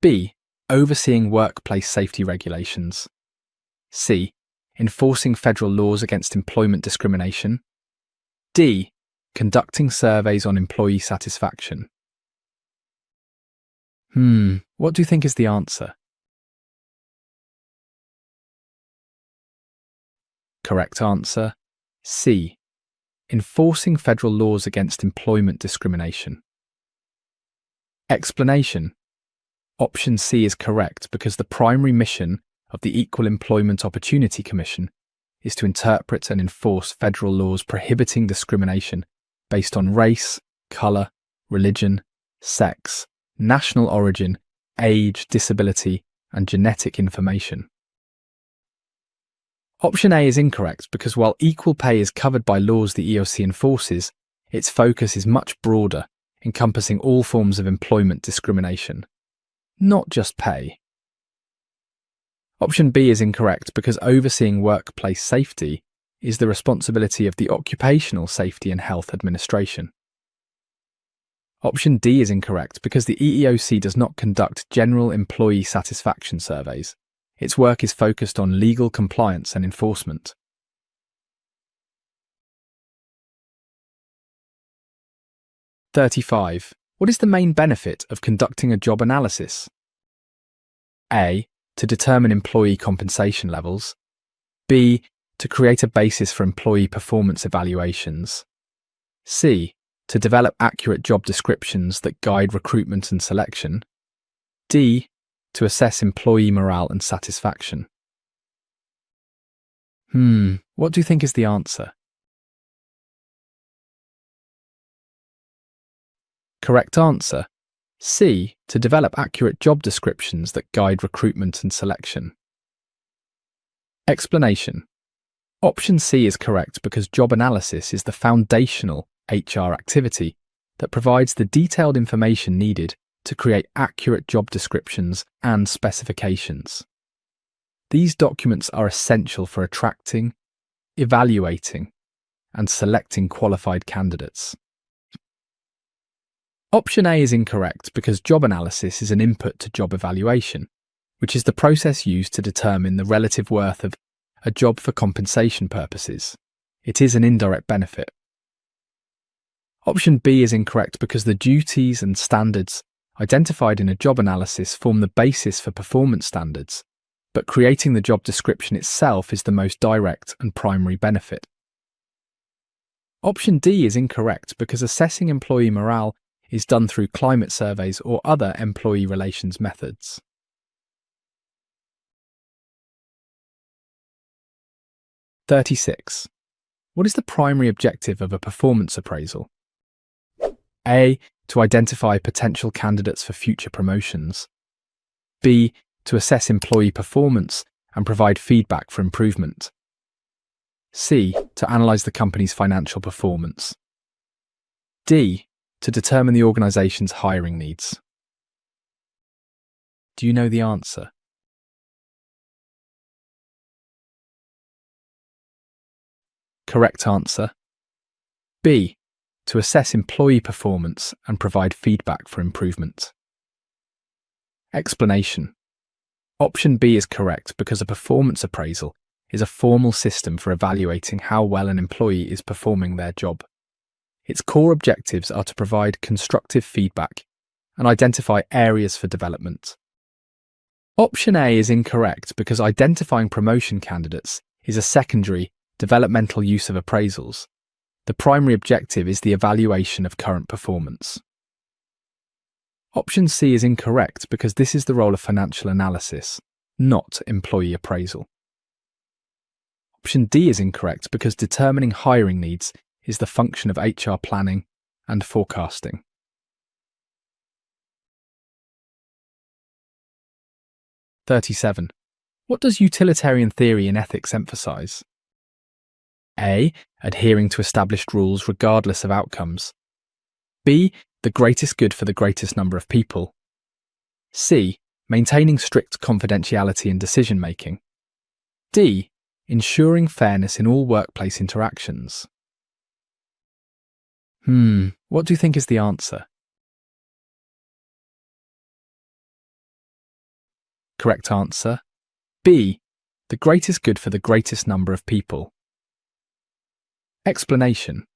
B. Overseeing workplace safety regulations. C. Enforcing federal laws against employment discrimination. D. Conducting surveys on employee satisfaction. What do you think is the answer? Correct answer. C. Enforcing federal laws against employment discrimination. Explanation. Option C is correct because the primary mission of the Equal Employment Opportunity Commission is to interpret and enforce federal laws prohibiting discrimination based on race, colour, religion, sex, national origin, age, disability, and genetic information. Option A is incorrect because while equal pay is covered by laws the EOC enforces, its focus is much broader, encompassing all forms of employment discrimination, not just pay. Option B is incorrect because overseeing workplace safety is the responsibility of the Occupational Safety and Health Administration. Option D is incorrect because the EEOC does not conduct general employee satisfaction surveys. Its work is focused on legal compliance and enforcement. (35) What is the main benefit of conducting a job analysis? A. To determine employee compensation levels. B. To create a basis for employee performance evaluations. C. To develop accurate job descriptions that guide recruitment and selection. D. To assess employee morale and satisfaction. What do you think is the answer? Correct answer. C. To develop accurate job descriptions that guide recruitment and selection. Explanation. Option C is correct because job analysis is the foundational HR activity that provides the detailed information needed to create accurate job descriptions and specifications. These documents are essential for attracting, evaluating, and selecting qualified candidates. Option A is incorrect because job analysis is an input to job evaluation, which is the process used to determine the relative worth of a job for compensation purposes. It is an indirect benefit. Option B is incorrect because the duties and standards identified in a job analysis form the basis for performance standards, but creating the job description itself is the most direct and primary benefit. Option D is incorrect because assessing employee morale is done through climate surveys or other employee relations methods. (36) What is the primary objective of a performance appraisal? A. To identify potential candidates for future promotions. B. To assess employee performance and provide feedback for improvement. C. To analyse the company's financial performance. D. To determine the organisation's hiring needs. Do you know the answer? Correct answer. B. To assess employee performance and provide feedback for improvement. Explanation. Option B is correct because a performance appraisal is a formal system for evaluating how well an employee is performing their job. Its core objectives are to provide constructive feedback and identify areas for development. Option A is incorrect because identifying promotion candidates is a secondary, developmental use of appraisals. The primary objective is the evaluation of current performance. Option C is incorrect because this is the role of financial analysis, not employee appraisal. Option D is incorrect because determining hiring needs is the function of HR planning and forecasting. (37) What does utilitarian theory in ethics emphasise? A. Adhering to established rules regardless of outcomes. B. The greatest good for the greatest number of people. C. Maintaining strict confidentiality in decision-making. D. Ensuring fairness in all workplace interactions. What do you think is the answer? Correct answer. B. The greatest good for the greatest number of people. Explanation.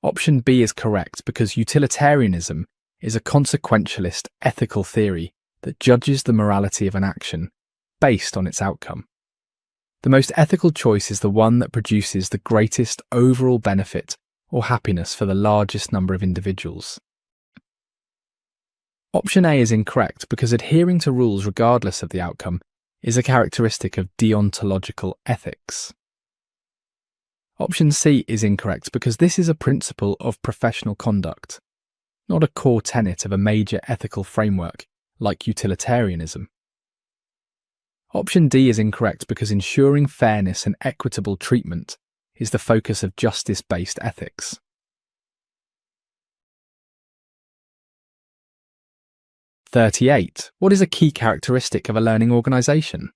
Option B is correct because utilitarianism is a consequentialist ethical theory that judges the morality of an action based on its outcome. The most ethical choice is the one that produces the greatest overall benefit or happiness for the largest number of individuals. Option A is incorrect because adhering to rules regardless of the outcome is a characteristic of deontological ethics. Option C is incorrect because this is a principle of professional conduct, not a core tenet of a major ethical framework like utilitarianism. Option D is incorrect because ensuring fairness and equitable treatment is the focus of justice-based ethics. (38) What is a key characteristic of a learning organisation?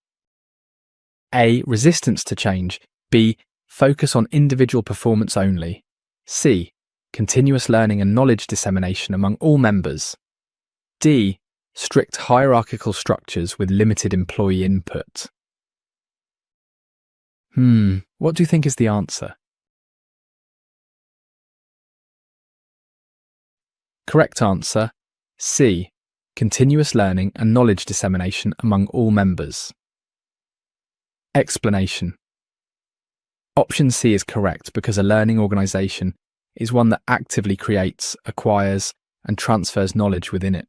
A. Resistance to change. B. Focus on individual performance only. C. Continuous learning and knowledge dissemination among all members. D. Strict hierarchical structures with limited employee input. What do you think is the answer? Correct answer, C. Continuous learning and knowledge dissemination among all members. Explanation. Option C is correct because a learning organisation is one that actively creates, acquires, and transfers knowledge within it.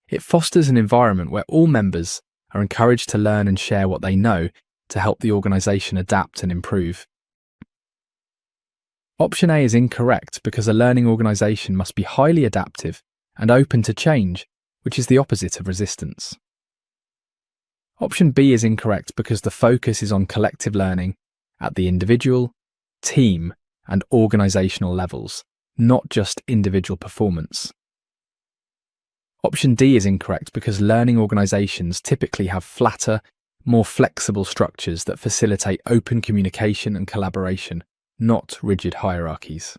It fosters an environment where all members are encouraged to learn and share what they know to help the organisation adapt and improve. Option A is incorrect because a learning organisation must be highly adaptive and open to change, which is the opposite of resistance. Option B is incorrect because the focus is on collective learning at the individual, team, and organisational levels, not just individual performance. Option D is incorrect because learning organisations typically have flatter, more flexible structures that facilitate open communication and collaboration, not rigid hierarchies.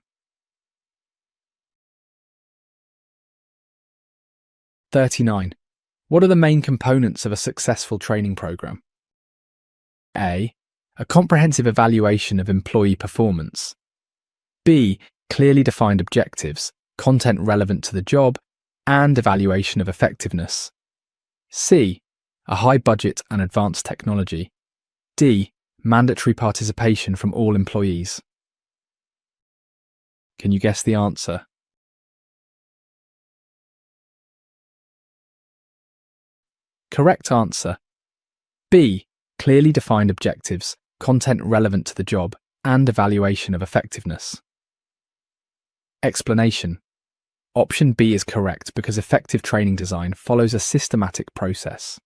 39. What are the main components of a successful training programme? A. A comprehensive evaluation of employee performance. B. Clearly defined objectives, content relevant to the job, and evaluation of effectiveness. C. A high budget and advanced technology. D. Mandatory participation from all employees. Can you guess the answer? Correct answer. B. Clearly defined objectives, content relevant to the job, and evaluation of effectiveness. Explanation. Option B is correct because effective training design follows a systematic process.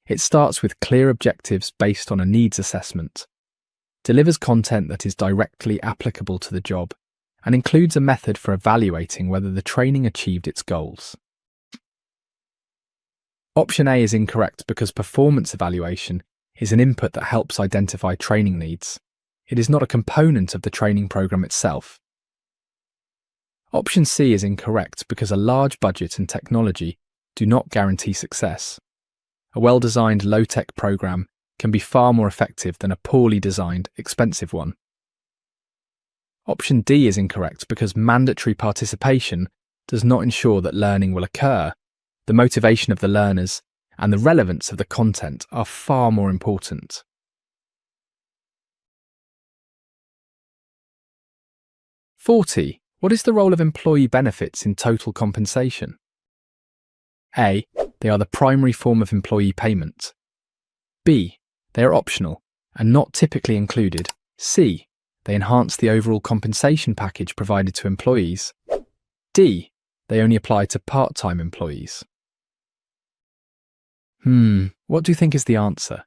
It starts with clear objectives based on a needs assessment, delivers content that is directly applicable to the job, and includes a method for evaluating whether the training achieved its goals. Option A is incorrect because performance evaluation is an input that helps identify training needs. It is not a component of the training program itself. Option C is incorrect because a large budget and technology do not guarantee success. A well-designed low-tech program can be far more effective than a poorly designed, expensive one. Option D is incorrect because mandatory participation does not ensure that learning will occur. The motivation of the learners and the relevance of the content are far more important. (40) What is the role of employee benefits in total compensation? A. They are the primary form of employee payment. B. They are optional and not typically included. C. They enhance the overall compensation package provided to employees. D. They only apply to part-time employees. What do you think is the answer?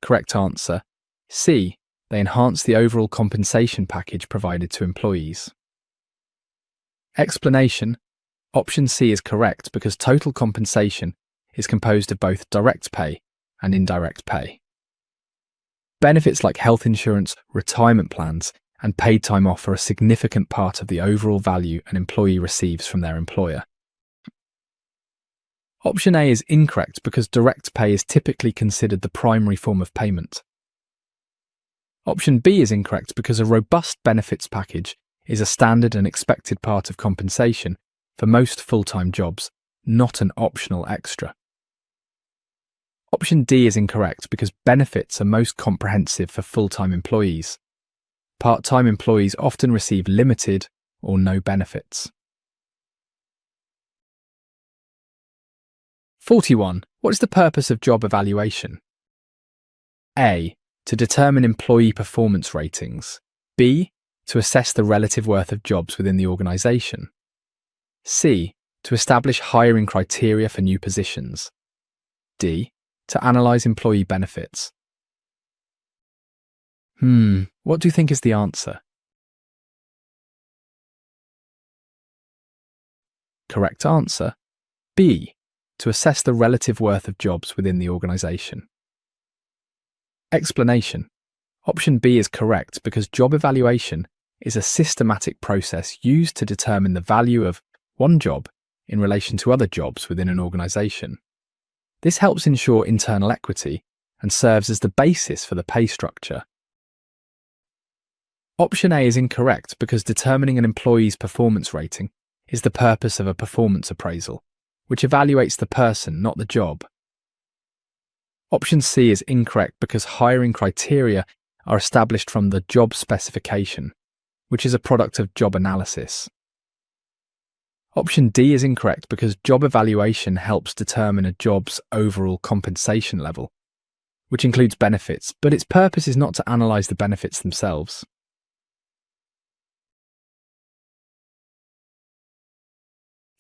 Correct answer, C. They enhance the overall compensation package provided to employees. Explanation. Option C is correct because total compensation is composed of both direct pay and indirect pay. Benefits like health insurance, retirement plans, and paid time off are a significant part of the overall value an employee receives from their employer. Option A is incorrect because direct pay is typically considered the primary form of payment. Option B is incorrect because a robust benefits package is a standard and expected part of compensation for most full-time jobs, not an optional extra. Option D is incorrect because benefits are most comprehensive for full-time employees. Part-time employees often receive limited or no benefits. 41. What is the purpose of job evaluation? A. To determine employee performance ratings. B. To assess the relative worth of jobs within the organisation. C. To establish hiring criteria for new positions. D. To analyse employee benefits. What do you think is the answer? Correct answer. B. To assess the relative worth of jobs within the organisation. Explanation. Option B is correct because job evaluation is a systematic process used to determine the value of one job in relation to other jobs within an organisation. This helps ensure internal equity and serves as the basis for the pay structure. Option A is incorrect because determining an employee's performance rating is the purpose of a performance appraisal, which evaluates the person, not the job. Option C is incorrect because hiring criteria are established from the job specification, which is a product of job analysis. Option D is incorrect because job evaluation helps determine a job's overall compensation level, which includes benefits, but its purpose is not to analyse the benefits themselves.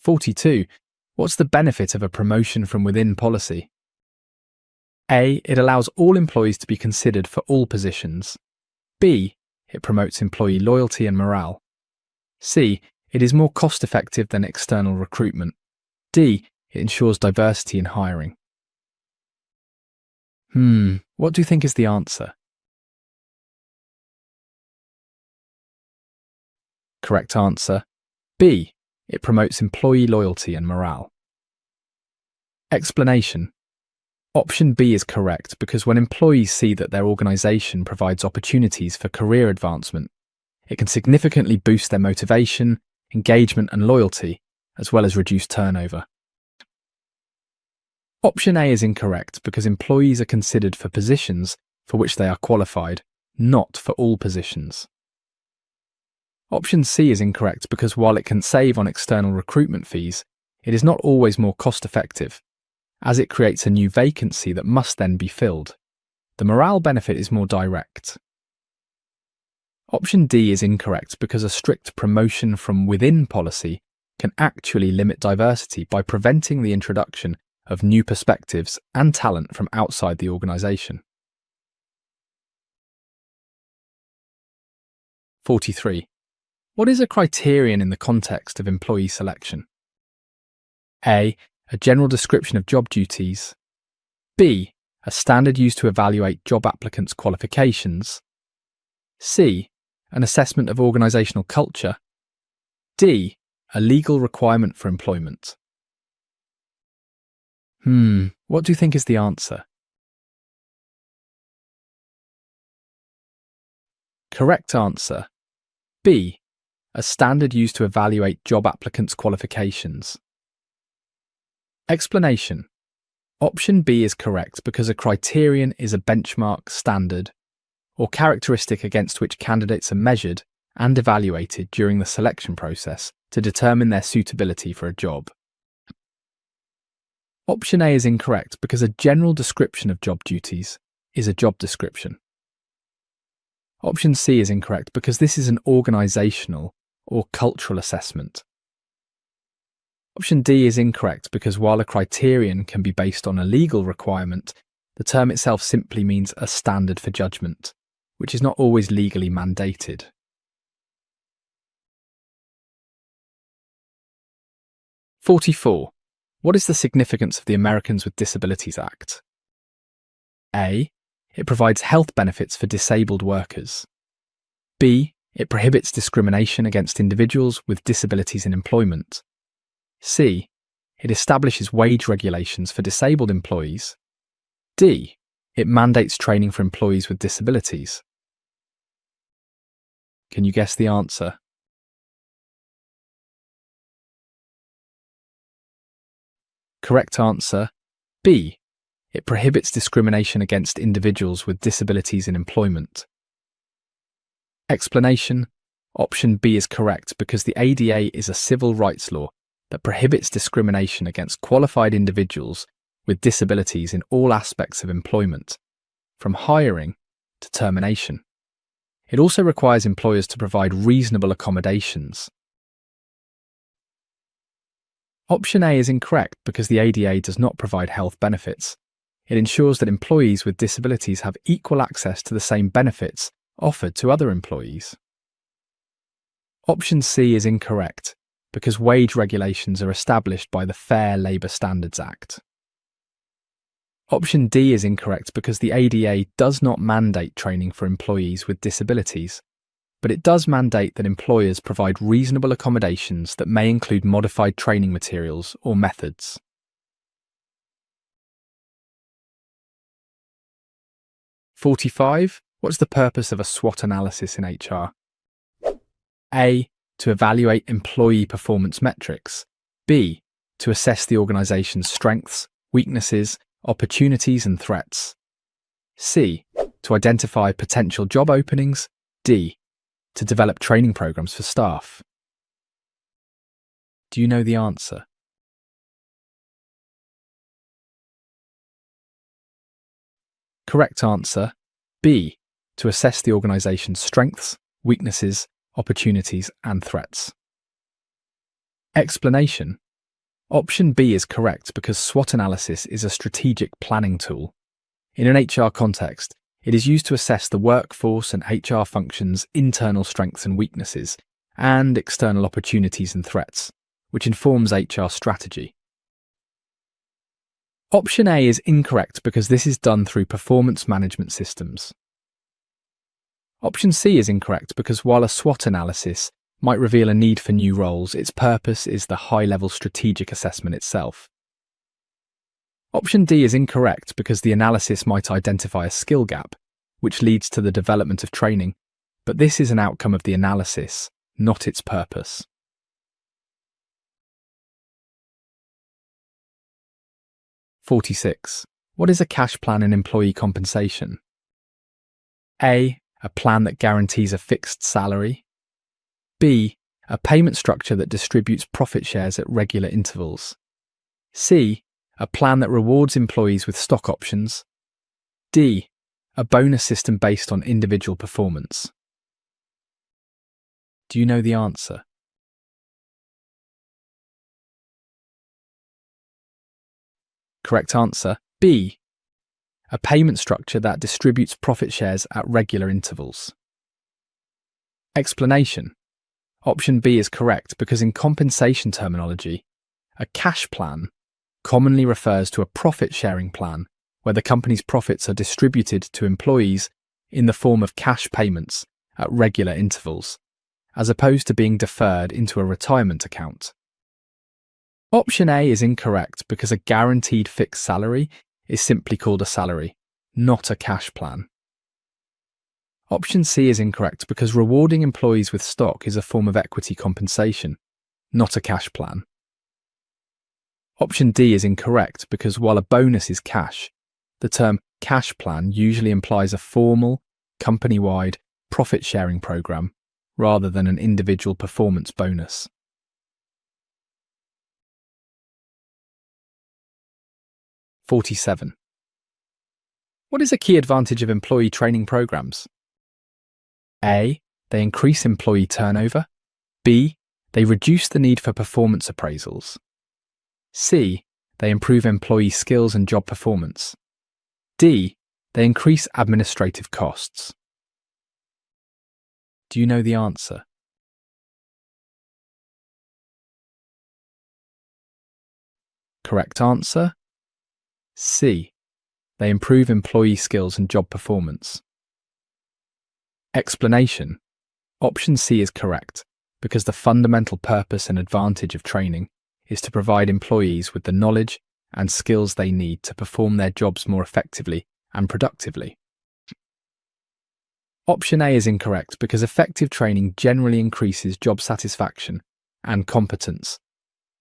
(42) What's the benefit of a promotion from within policy? A. It allows all employees to be considered for all positions. B. It promotes employee loyalty and morale. C. It is more cost-effective than external recruitment. D. It ensures diversity in hiring. What do you think is the answer? Correct answer. B. It promotes employee loyalty and morale. Explanation. Option B is correct because when employees see that their organisation provides opportunities for career advancement, it can significantly boost their motivation, engagement and loyalty, as well as reduce turnover. Option A is incorrect because employees are considered for positions for which they are qualified, not for all positions. Option C is incorrect because while it can save on external recruitment fees, it is not always more cost-effective, as it creates a new vacancy that must then be filled. The morale benefit is more direct. Option D is incorrect because a strict promotion from within policy can actually limit diversity by preventing the introduction of new perspectives and talent from outside the organisation. 43. What is a criterion in the context of employee selection? A. A general description of job duties. B. A standard used to evaluate job applicants' qualifications. C. An assessment of organisational culture. D. A legal requirement for employment. What do you think is the answer? Correct answer. B. A standard used to evaluate job applicants' qualifications. Explanation. Option B is correct because a criterion is a benchmark, standard, or characteristic against which candidates are measured and evaluated during the selection process to determine their suitability for a job. Option A is incorrect because a general description of job duties is a job description. Option C is incorrect because this is an organisational or cultural assessment. Option D is incorrect because while a criterion can be based on a legal requirement, the term itself simply means a standard for judgment, which is not always legally mandated. (44) What is the significance of the Americans with Disabilities Act? A. It provides health benefits for disabled workers. B. It prohibits discrimination against individuals with disabilities in employment. C. It establishes wage regulations for disabled employees. D. It mandates training for employees with disabilities. Can you guess the answer? Correct answer. B. It prohibits discrimination against individuals with disabilities in employment. Explanation. Option B is correct because the ADA is a civil rights law that prohibits discrimination against qualified individuals with disabilities in all aspects of employment, from hiring to termination. It also requires employers to provide reasonable accommodations. Option A is incorrect because the ADA does not provide health benefits. It ensures that employees with disabilities have equal access to the same benefits offered to other employees. Option C is incorrect because wage regulations are established by the Fair Labour Standards Act. Option D is incorrect because the ADA does not mandate training for employees with disabilities, but it does mandate that employers provide reasonable accommodations that may include modified training materials or methods. What's the purpose of a SWOT analysis in HR? A. To evaluate employee performance metrics. B. To assess the organisation's strengths, weaknesses, opportunities and threats. C. To identify potential job openings. D. To develop training programs for staff. Do you know the answer? Correct answer, B. To assess the organisation's strengths, weaknesses, opportunities and threats. Explanation. Option B is correct because SWOT analysis is a strategic planning tool. In an HR context, it is used to assess the workforce and HR functions' internal strengths and weaknesses, and external opportunities and threats, which informs HR strategy. Option A is incorrect because this is done through performance management systems. Option C is incorrect because while a SWOT analysis might reveal a need for new roles, its purpose is the high-level strategic assessment itself. Option D is incorrect because the analysis might identify a skill gap, which leads to the development of training, but this is an outcome of the analysis, not its purpose. What is a cash plan in employee compensation? A. A plan that guarantees a fixed salary. B. A payment structure that distributes profit shares at regular intervals. C. A plan that rewards employees with stock options. D. A bonus system based on individual performance. Do you know the answer? Correct answer, B. A payment structure that distributes profit shares at regular intervals. Explanation. Option B is correct because in compensation terminology, a cash plan commonly refers to a profit-sharing plan where the company's profits are distributed to employees in the form of cash payments at regular intervals, as opposed to being deferred into a retirement account. Option A is incorrect because a guaranteed fixed salary is simply called a salary, not a cash plan. Option C is incorrect because rewarding employees with stock is a form of equity compensation, not a cash plan. Option D is incorrect because while a bonus is cash, the term cash plan usually implies a formal, company-wide profit-sharing program rather than an individual performance bonus. What is a key advantage of employee training programs? A. They increase employee turnover. B. They reduce the need for performance appraisals. C. They improve employee skills and job performance. D. They increase administrative costs. Do you know the answer? Correct answer, C. They improve employee skills and job performance. Explanation. Option C is correct because the fundamental purpose and advantage of training is to provide employees with the knowledge and skills they need to perform their jobs more effectively and productively. Option A is incorrect because effective training generally increases job satisfaction and competence,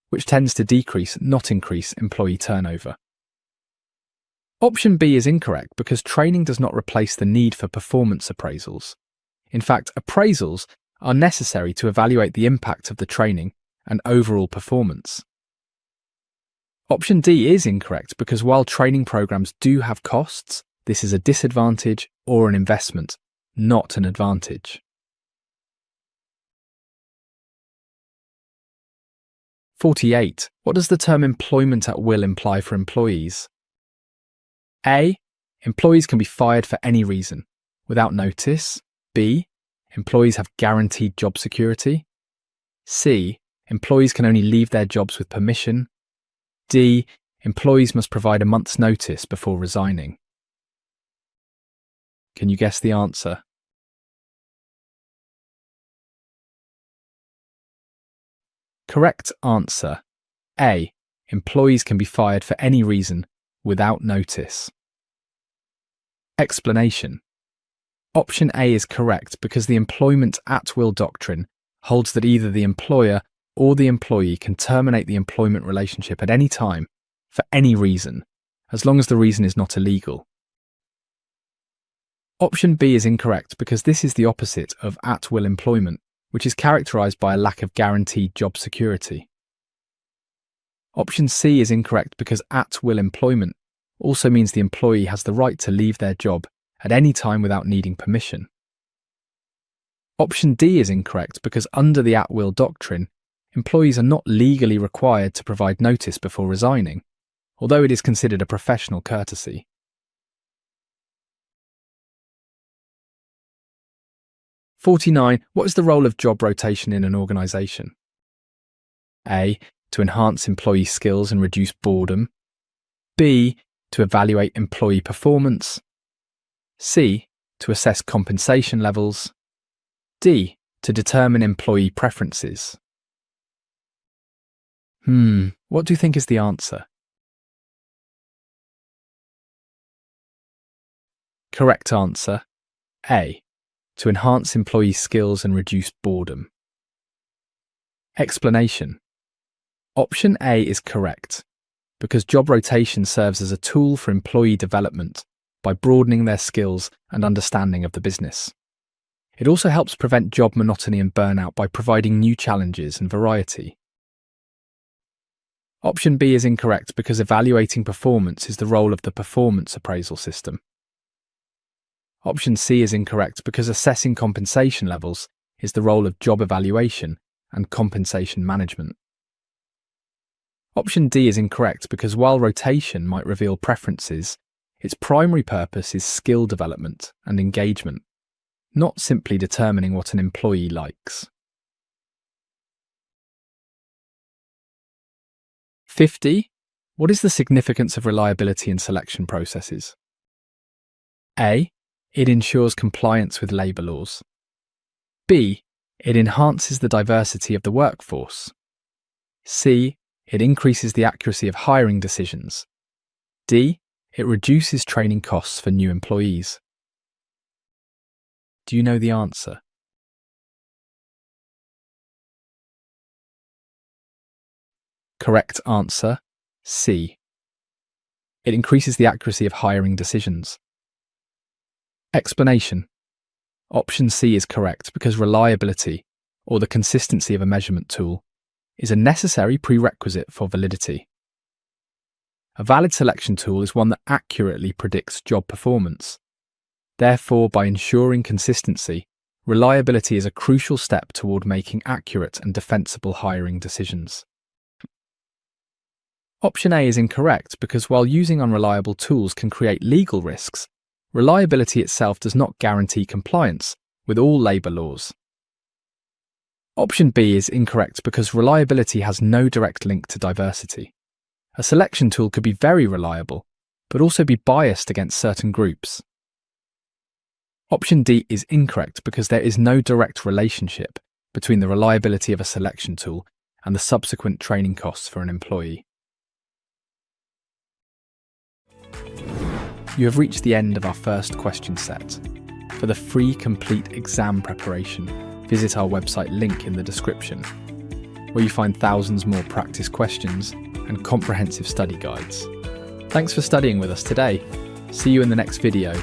which tends to decrease, not increase, employee turnover. Option B is incorrect because training does not replace the need for performance appraisals. In fact, appraisals are necessary to evaluate the impact of the training and overall performance. Option D is incorrect because while training programs do have costs, this is a disadvantage or an investment, not an advantage. 48. What does the term employment at will imply for employees? A. Employees can be fired for any reason, without notice. B. Employees have guaranteed job security. C. Employees can only leave their jobs with permission. D. Employees must provide a month's notice before resigning. Can you guess the answer? Correct answer. A. Employees can be fired for any reason, without notice. Explanation. Option A is correct because the employment at will doctrine holds that either the employer or the employee can terminate the employment relationship at any time, for any reason, as long as the reason is not illegal. Option B is incorrect because this is the opposite of at-will employment, which is characterized by a lack of guaranteed job security. Option C is incorrect because at-will employment also means the employee has the right to leave their job at any time without needing permission. Option D is incorrect because under the at-will doctrine, employees are not legally required to provide notice before resigning, although it is considered a professional courtesy. (49) What is the role of job rotation in an organisation? A. To enhance employee skills and reduce boredom. B. To evaluate employee performance. C. To assess compensation levels. D. To determine employee preferences. What do you think is the answer? Correct answer. A. To enhance employee skills and reduce boredom. Explanation. Option A is correct because job rotation serves as a tool for employee development by broadening their skills and understanding of the business. It also helps prevent job monotony and burnout by providing new challenges and variety. Option B is incorrect because evaluating performance is the role of the performance appraisal system. Option C is incorrect because assessing compensation levels is the role of job evaluation and compensation management. Option D is incorrect because while rotation might reveal preferences, its primary purpose is skill development and engagement, not simply determining what an employee likes. 50. What is the significance of reliability in selection processes? A. It ensures compliance with labour laws. B. It enhances the diversity of the workforce. C. It increases the accuracy of hiring decisions. D. It reduces training costs for new employees. Do you know the answer? Correct answer, C. It increases the accuracy of hiring decisions. Explanation. Option C is correct because reliability, or the consistency of a measurement tool, is a necessary prerequisite for validity. A valid selection tool is one that accurately predicts job performance. Therefore, by ensuring consistency, reliability is a crucial step toward making accurate and defensible hiring decisions. Option A is incorrect because while using unreliable tools can create legal risks, reliability itself does not guarantee compliance with all labour laws. Option B is incorrect because reliability has no direct link to diversity. A selection tool could be very reliable, but also be biased against certain groups. Option D is incorrect because there is no direct relationship between the reliability of a selection tool and the subsequent training costs for an employee. You have reached the end of our first question set. For the free complete exam preparation, visit our website link in the description, where you find thousands more practice questions and comprehensive study guides. Thanks for studying with us today. See you in the next video.